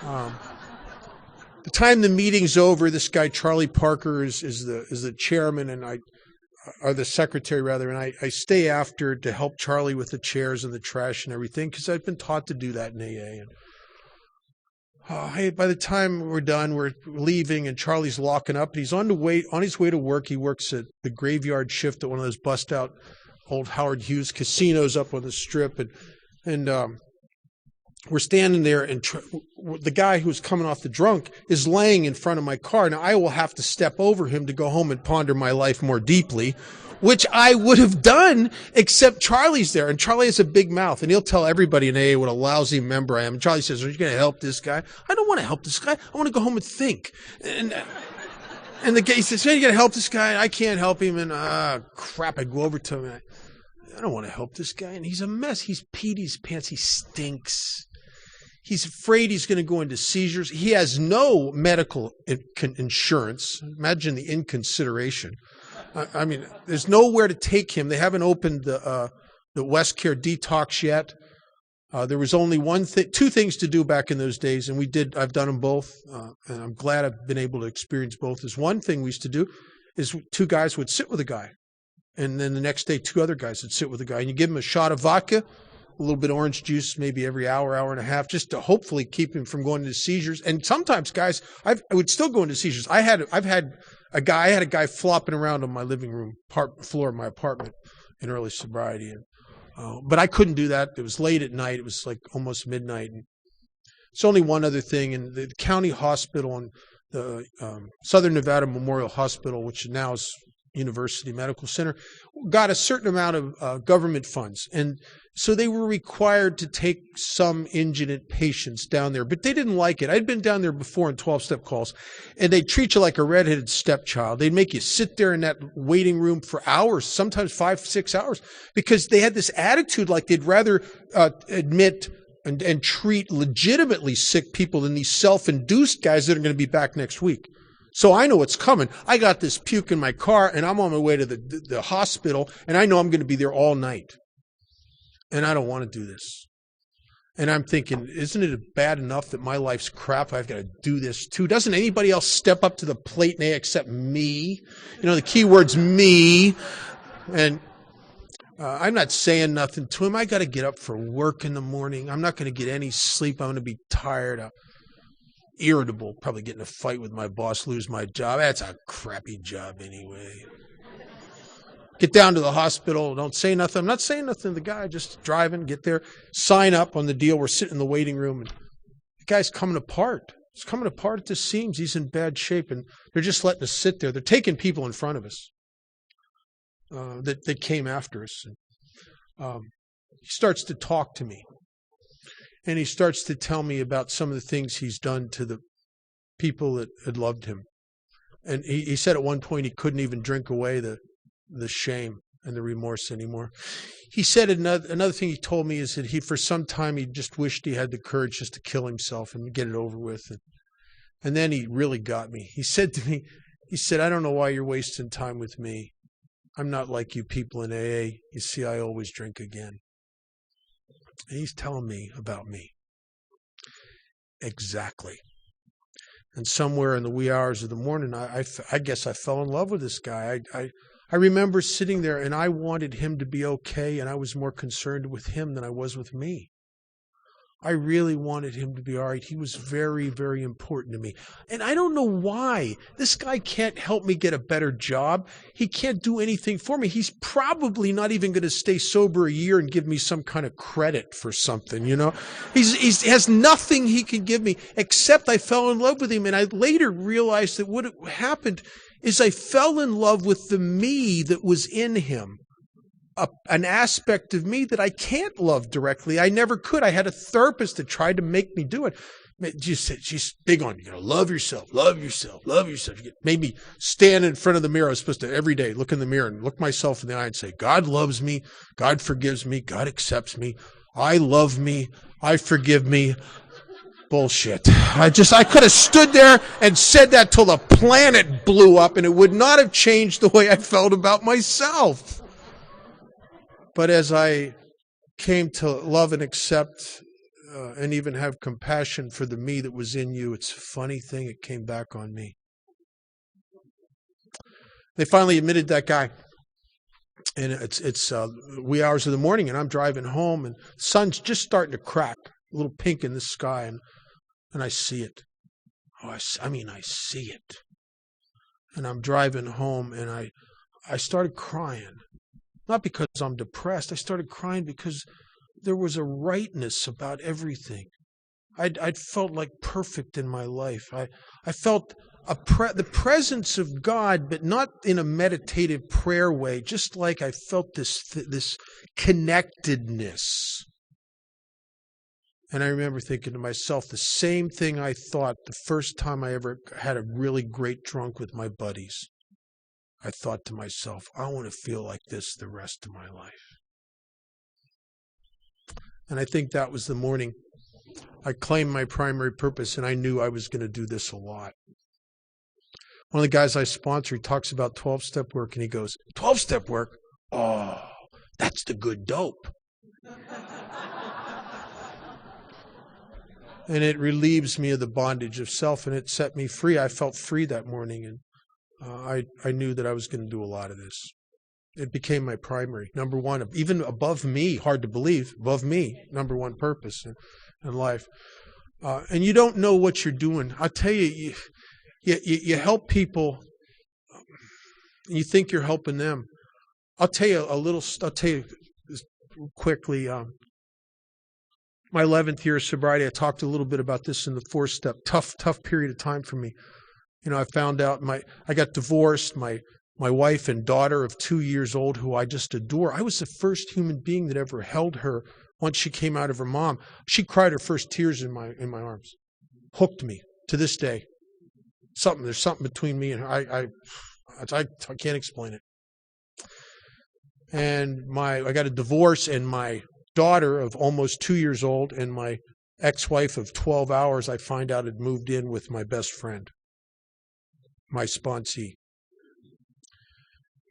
The time the meeting's over, this guy, Charlie Parker, is the chairman, or the secretary rather, and I stay after to help Charlie with the chairs and the trash and everything, because I've been taught to do that in AA. And by the time we're done, we're leaving, and Charlie's locking up, and he's on his way to work. He works at the graveyard shift at one of those bust-out old Howard Hughes casinos up on the strip, and we're standing there, and the guy who's coming off the drunk is laying in front of my car. Now, I will have to step over him to go home and ponder my life more deeply, which I would have done, except Charlie's there. And Charlie has a big mouth, and he'll tell everybody in AA what a lousy member I am. And Charlie says, "Are you going to help this guy?" I don't want to help this guy. I want to go home and think. And the guy says, "Hey, you got to help this guy?" I can't help him. And crap, I go over to him. I don't want to help this guy. And he's a mess. He's peed his pants. He stinks. He's afraid he's going to go into seizures. He has no medical insurance. Imagine the inconsideration. I mean, there's nowhere to take him. They haven't opened the WestCare detox yet. There was only two things to do back in those days, and I've done them both, and I'm glad I've been able to experience both. One thing we used to do is two guys would sit with a guy, And then the next day, 2 other guys would sit with the guy. And you give him a shot of vodka, a little bit of orange juice, maybe every hour, hour and a half, just to hopefully keep him from going into seizures. And sometimes, guys, I would still go into seizures. I had a guy flopping around on my living room floor of my apartment in early sobriety. But I couldn't do that. It was late at night. It was like almost midnight. And it's only one other thing. In the county hospital and the Southern Nevada Memorial Hospital, which now is University Medical Center, got a certain amount of government funds. And so they were required to take some indigent patients down there, but they didn't like it. I'd been down there before in 12-step calls, and they'd treat you like a redheaded stepchild. They'd make you sit there in that waiting room for hours, sometimes 5, 6 hours, because they had this attitude like they'd rather admit and treat legitimately sick people than these self-induced guys that are going to be back next week. So I know what's coming. I got this puke in my car, and I'm on my way to the hospital, and I know I'm going to be there all night. And I don't want to do this. And I'm thinking, isn't it bad enough that my life's crap? I've got to do this too. Doesn't anybody else step up to the plate except me? You know, the key word's me. And I'm not saying nothing to him. I got to get up for work in the morning. I'm not going to get any sleep. I'm going to be tired. Irritable, probably get in a fight with my boss, lose my job. That's a crappy job anyway. Get down to the hospital, don't say nothing. I'm not saying nothing to the guy, just driving, get there, sign up on the deal. We're sitting in the waiting room, and the guy's coming apart. He's coming apart at the seams. He's in bad shape, and they're just letting us sit there. They're taking people in front of us that came after us. And, he starts to talk to me. And he starts to tell me about some of the things he's done to the people that had loved him. And he said at one point he couldn't even drink away the shame and the remorse anymore. He said another thing he told me is that for some time he just wished he had the courage just to kill himself and get it over with. And then he really got me. He said to me, I don't know why you're wasting time with me. I'm not like you people in AA. You see, I always drink again. And he's telling me about me. Exactly. And somewhere in the wee hours of the morning, I guess I fell in love with this guy. I remember sitting there, and I wanted him to be okay, and I was more concerned with him than I was with me. I really wanted him to be all right. He was very, very important to me. And I don't know why. This guy can't help me get a better job. He can't do anything for me. He's probably not even going to stay sober a year and give me some kind of credit for something, you know. He has nothing he can give me, except I fell in love with him. And I later realized that what happened is I fell in love with the me that was in him. An aspect of me that I can't love directly. I never could. I had a therapist that tried to make me do it. She's big on, love yourself, love yourself, love yourself. She made me stand in front of the mirror. I was supposed to every day look in the mirror and look myself in the eye and say, God loves me, God forgives me, God accepts me, I love me, I forgive me. Bullshit. I could have stood there and said that till the planet blew up, and it would not have changed the way I felt about myself. But as I came to love and accept and even have compassion for the me that was in you, it's a funny thing, it came back on me. They finally admitted that guy. And it's wee hours of the morning, and I'm driving home, and the sun's just starting to crack, a little pink in the sky, and I see it. I see it. And I'm driving home, and I started crying. Not because I'm depressed. I started crying because there was a rightness about everything. I'd felt like perfect in my life. I felt the presence of God, but not in a meditative prayer way, just like I felt this connectedness. And I remember thinking to myself the same thing I thought the first time I ever had a really great drunk with my buddies. I thought to myself, I want to feel like this the rest of my life. And I think that was the morning I claimed my primary purpose, and I knew I was going to do this a lot. One of the guys I sponsor, he talks about 12-step work, and he goes, 12-step work? Oh, that's the good dope. And it relieves me of the bondage of self, and it set me free. I felt free that morning, and I knew that I was going to do a lot of this. It became my primary, number one, even above me, hard to believe, above me, number one purpose in life. And you don't know what you're doing. I'll tell you, you help people, and you think you're helping them. I'll tell you this quickly. My 11th year of sobriety, I talked a little bit about this in the 4-step. Tough period of time for me. I found out I got divorced. My wife and daughter of 2 years old, who I just adore. I was the first human being that ever held her once she came out of her mom. She cried her first tears in my arms. Hooked me to this day. There's something between me and her. I can't explain it. And I got a divorce, and my daughter of almost 2 years old and my ex-wife of 12 hours, I find out had moved in with my best friend, my sponsee.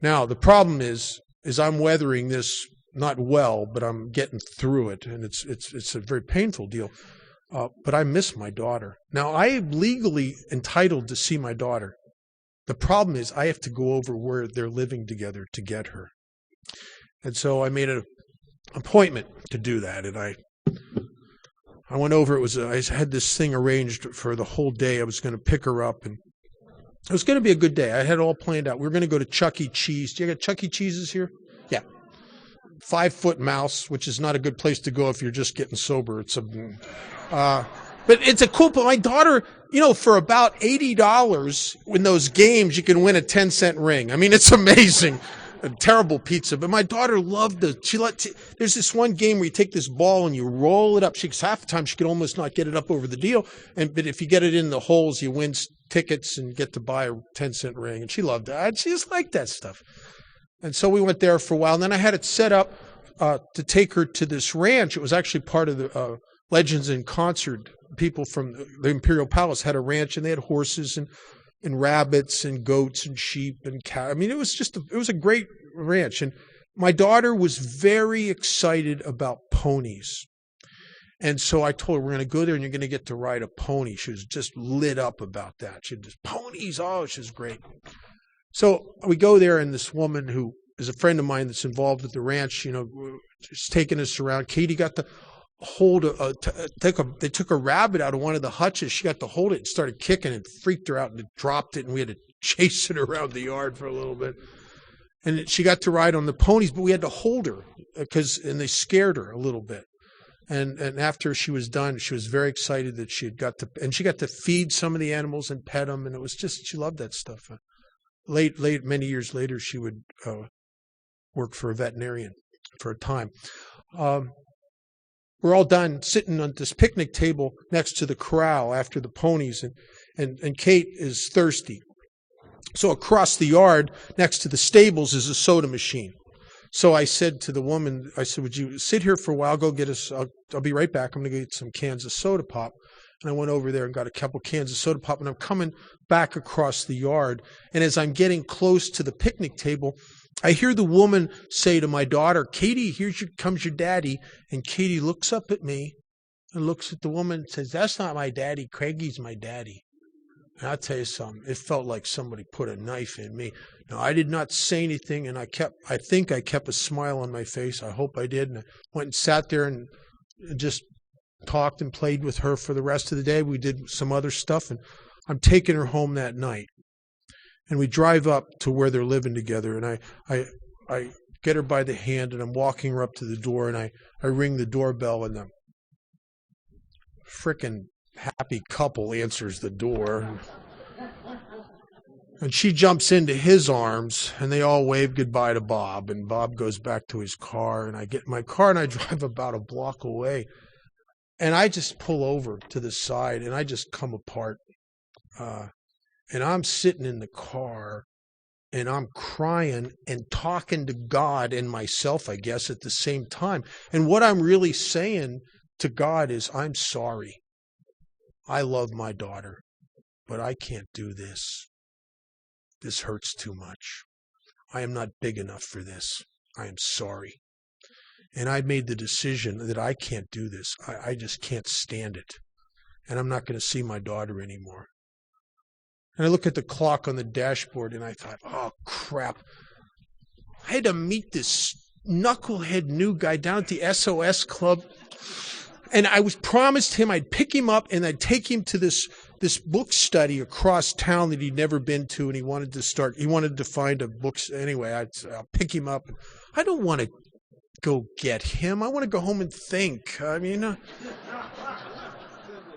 Now, the problem is I'm weathering this not well, but I'm getting through it, and it's a very painful deal. But I miss my daughter. Now, I am legally entitled to see my daughter. The problem is I have to go over where they're living together to get her. And so I made an appointment to do that, and I went over. I had this thing arranged for the whole day. I was going to pick her up, and it was going to be a good day. I had it all planned out. We were going to go to Chuck E. Cheese. Do you got Chuck E. Cheese's here? Yeah. 5-foot mouse, which is not a good place to go if you're just getting sober. But it's a cool place. My daughter, for about $80 in those games, you can win a 10-cent ring. I mean, it's amazing. A terrible pizza. But my daughter loved there's this one game where you take this ball and you roll it up. Half the time she could almost not get it up over the deal. But if you get it in the holes, you win tickets and get to buy a 10-cent ring. And she loved that. She just liked that stuff. And so we went there for a while. And then I had it set up to take her to this ranch. It was actually part of the Legends in Concert. People from the Imperial Palace had a ranch, and they had horses and rabbits and goats and sheep and cows. I mean, it was a great ranch. And my daughter was very excited about ponies. And so I told her, we're going to go there and you're going to get to ride a pony. She was just lit up about that. She just, ponies, oh, she's great. So we go there, and this woman who is a friend of mine that's involved with the ranch, she's taking us around. Katie got to hold they took a rabbit out of one of the hutches. She got to hold it and started kicking and freaked her out, and it dropped it, and we had to chase it around the yard for a little bit. And she got to ride on the ponies, but we had to hold her and they scared her a little bit. And after she was done, she was very excited that she got to feed some of the animals and pet them, and it was just, she loved that stuff. Many years later, she would work for a veterinarian for a time. We're all done sitting on this picnic table next to the corral after the ponies, and Kate is thirsty. So across the yard, next to the stables, is a soda machine. So I said to the woman, would you sit here for a while, go get us, I'll be right back, I'm going to get some cans of soda pop. And I went over there and got a couple cans of soda pop, and I'm coming back across the yard. And as I'm getting close to the picnic table, I hear the woman say to my daughter, Katie, comes your daddy. And Katie looks up at me and looks at the woman and says, that's not my daddy. Craigie's my daddy. And I'll tell you something. It felt like somebody put a knife in me. Now, I did not say anything, and I think I kept a smile on my face. I hope I did. And I went and sat there and just talked and played with her for the rest of the day. We did some other stuff, and I'm taking her home that night. And we drive up to where they're living together, and I get her by the hand, and I'm walking her up to the door, and I ring the doorbell, and the frickin' happy couple answers the door. And she jumps into his arms, and they all wave goodbye to Bob, and Bob goes back to his car, and I get in my car, and I drive about a block away, and I just pull over to the side, and I just come apart. And I'm sitting in the car, and I'm crying and talking to God and myself, I guess, at the same time. And what I'm really saying to God is, I'm sorry. I love my daughter, but I can't do this. This hurts too much. I am not big enough for this. I am sorry. And I made the decision that I can't do this. I just can't stand it. And I'm not going to see my daughter anymore. And I look at the clock on the dashboard, and I thought, oh, crap. I had to meet this knucklehead new guy down at the SOS club. And I was promised him I'd pick him up and I'd take him to this book study across town that he'd never been to, and he wanted to find a book. Anyway, I'll pick him up. I don't want to go get him. I want to go home and think. I mean,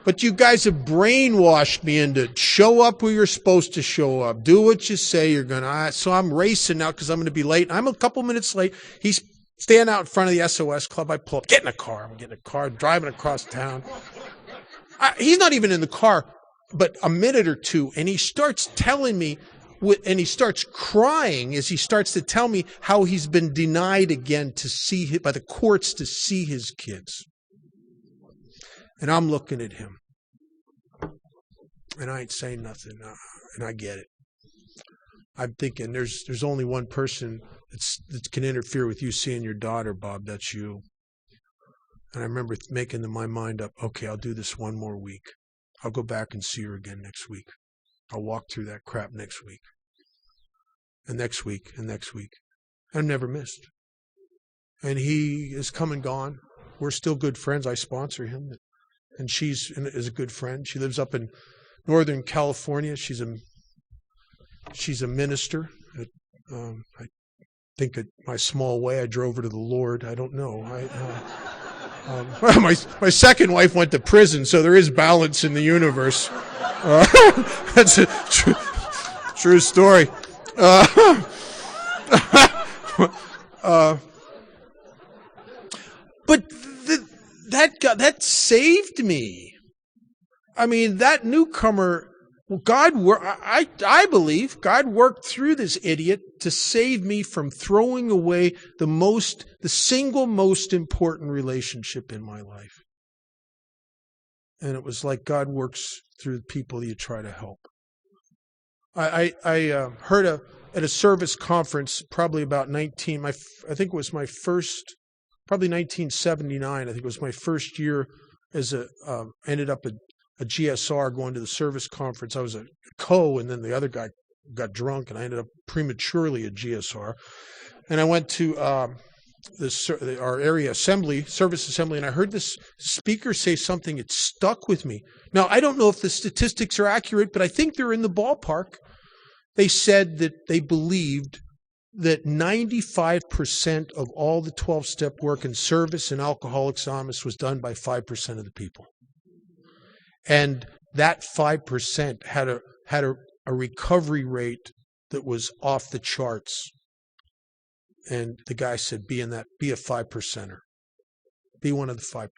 but you guys have brainwashed me into show up where you're supposed to show up. Do what you say you're going to. So I'm racing now because I'm going to be late. I'm a couple minutes late. He's standing out in front of the SOS club. I pull up, get in a car. I'm getting a car, driving across town. He's not even in the car, but a minute or two, and he starts telling me, and he starts crying as he starts to tell me how he's been denied again by the courts to see his kids. And I'm looking at him, and I ain't saying nothing, and I get it. I'm thinking there's only one person that can interfere with you seeing your daughter, Bob. That's you. And I remember making my mind up. Okay, I'll do this one more week. I'll go back and see her again next week. I'll walk through that crap next week, and next week, and next week. I've never missed. And he is come and gone. We're still good friends. I sponsor him. And she's is a good friend. She lives up in Northern California. She's a minister. I think in my small way I drove her to the Lord. I don't know. My second wife went to prison, so there is balance in the universe. That's a true story. But that saved me. I mean, that newcomer, I believe God worked through this idiot to save me from throwing away the single most important relationship in my life. And it was like God works through the people you try to help. I heard at a service conference probably about I think it was my first, probably 1979. I think it was my first year ended up a GSR going to the service conference. I was a and then the other guy got drunk, and I ended up prematurely a GSR. And I went to our area service assembly, and I heard this speaker say something that stuck with me. Now, I don't know if the statistics are accurate, but I think they're in the ballpark. They said that they believed that 95% of all the 12-step work in service and Alcoholics Anonymous was done by 5% of the people. And that 5% had a recovery rate that was off the charts. And the guy said, be a 5%er. Be one of the 5%.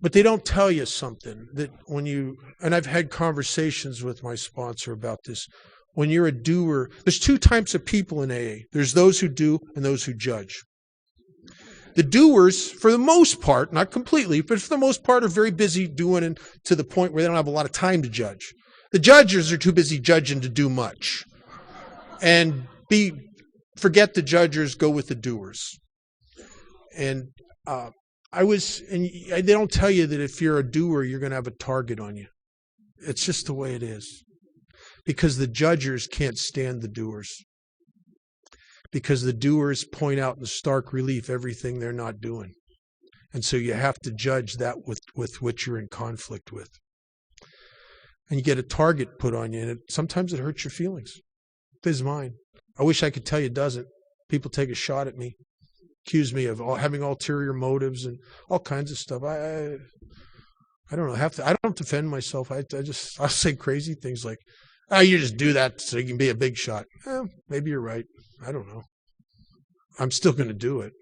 But they don't tell you something that and I've had conversations with my sponsor about this. When you're a doer, there's two types of people in AA. There's those who do and those who judge. The doers, for the most part, not completely, but for the most part, are very busy doing it to the point where they don't have a lot of time to judge. The judges are too busy judging to do much. And forget the judges, go with the doers. And they don't tell you that if you're a doer, you're going to have a target on you. It's just the way it is. Because the judges can't stand the doers. Because the doers point out in stark relief everything they're not doing. And so you have to judge that with what you're in conflict with. And you get a target put on you, and sometimes it hurts your feelings. It is mine. I wish I could tell you it doesn't. People take a shot at me, accuse me of having ulterior motives and all kinds of stuff. I don't know. I don't defend myself. I'll say crazy things like, you just do that so you can be a big shot. Maybe you're right. I don't know. I'm still going to do it.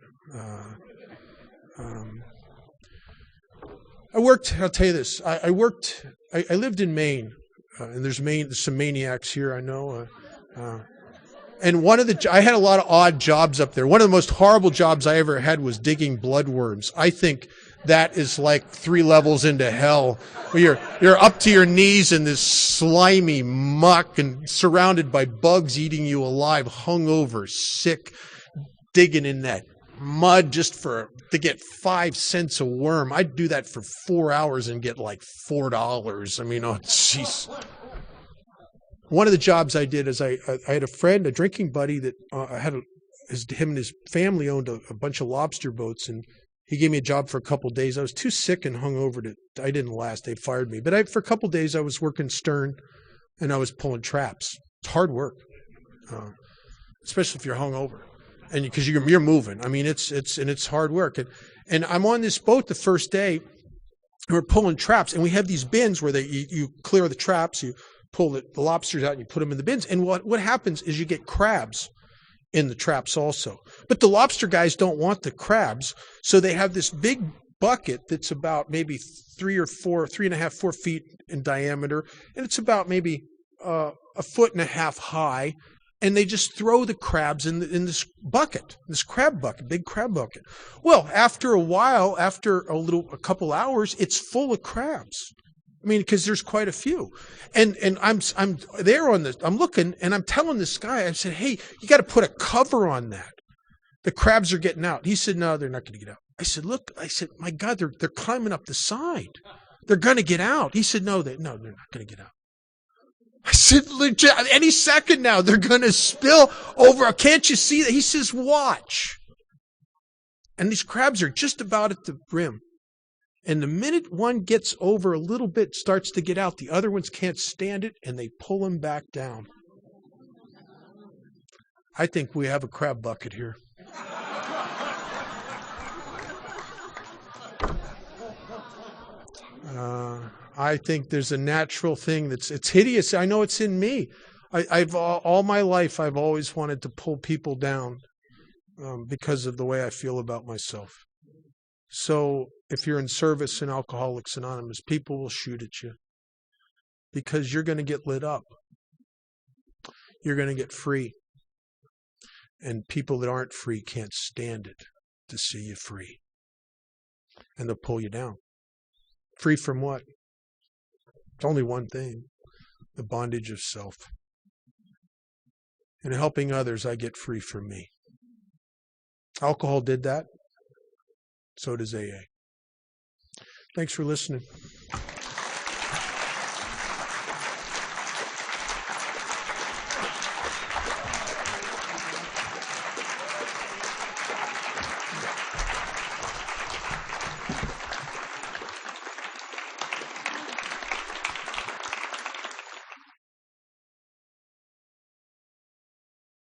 I'll tell you this. I lived in Maine, and there's some maniacs here, I know. And I had a lot of odd jobs up there. One of the most horrible jobs I ever had was digging bloodworms. I think that is like 3 levels into hell. Where you're up to your knees in this slimy muck and surrounded by bugs eating you alive, hungover, sick, digging in that mud just to get 5 cents a worm. I'd do that for 4 hours and get like $4. I mean, oh, jeez. One of the jobs I did is I had a friend, a drinking buddy that him and his family owned a bunch of lobster boats, and he gave me a job for a couple of days. I was too sick and hungover I didn't last. They fired me. But for a couple of days, I was working stern, and I was pulling traps. It's hard work, especially if you're hungover, and because you're moving. I mean, it's hard work. And I'm on this boat the first day. We're pulling traps, and we have these bins where you clear the traps, you pull the lobsters out, and you put them in the bins. And what happens is you get crabs in the traps also. But the lobster guys don't want the crabs, so they have this big bucket that's about maybe 3.5, 4 feet in diameter, and it's about maybe 1.5 feet high, and they just throw the crabs in this bucket, this crab bucket, big crab bucket. Well, after a while, after a couple hours, it's full of crabs. I mean, because there's quite a few, and I'm there I'm looking, and I'm telling this guy, I said, hey, you got to put a cover on that. The crabs are getting out. He said, no, they're not going to get out. I said, look, my God, they're climbing up the side. They're going to get out. He said, no, they're not going to get out. I said, legit, any second now, they're going to spill over. Can't you see that? He says, watch. And these crabs are just about at the rim. And the minute one gets over a little bit, starts to get out, the other ones can't stand it, and they pull him back down. I think we have a crab bucket here. I think there's a natural thing it's hideous. I know it's in me. I've all my life, I've always wanted to pull people down because of the way I feel about myself. So if you're in service in Alcoholics Anonymous, people will shoot at you because you're going to get lit up. You're going to get free. And people that aren't free can't stand it to see you free. And they'll pull you down. Free from what? It's only one thing, the bondage of self. In helping others, I get free from me. Alcohol did that. So does AA. Thanks for listening.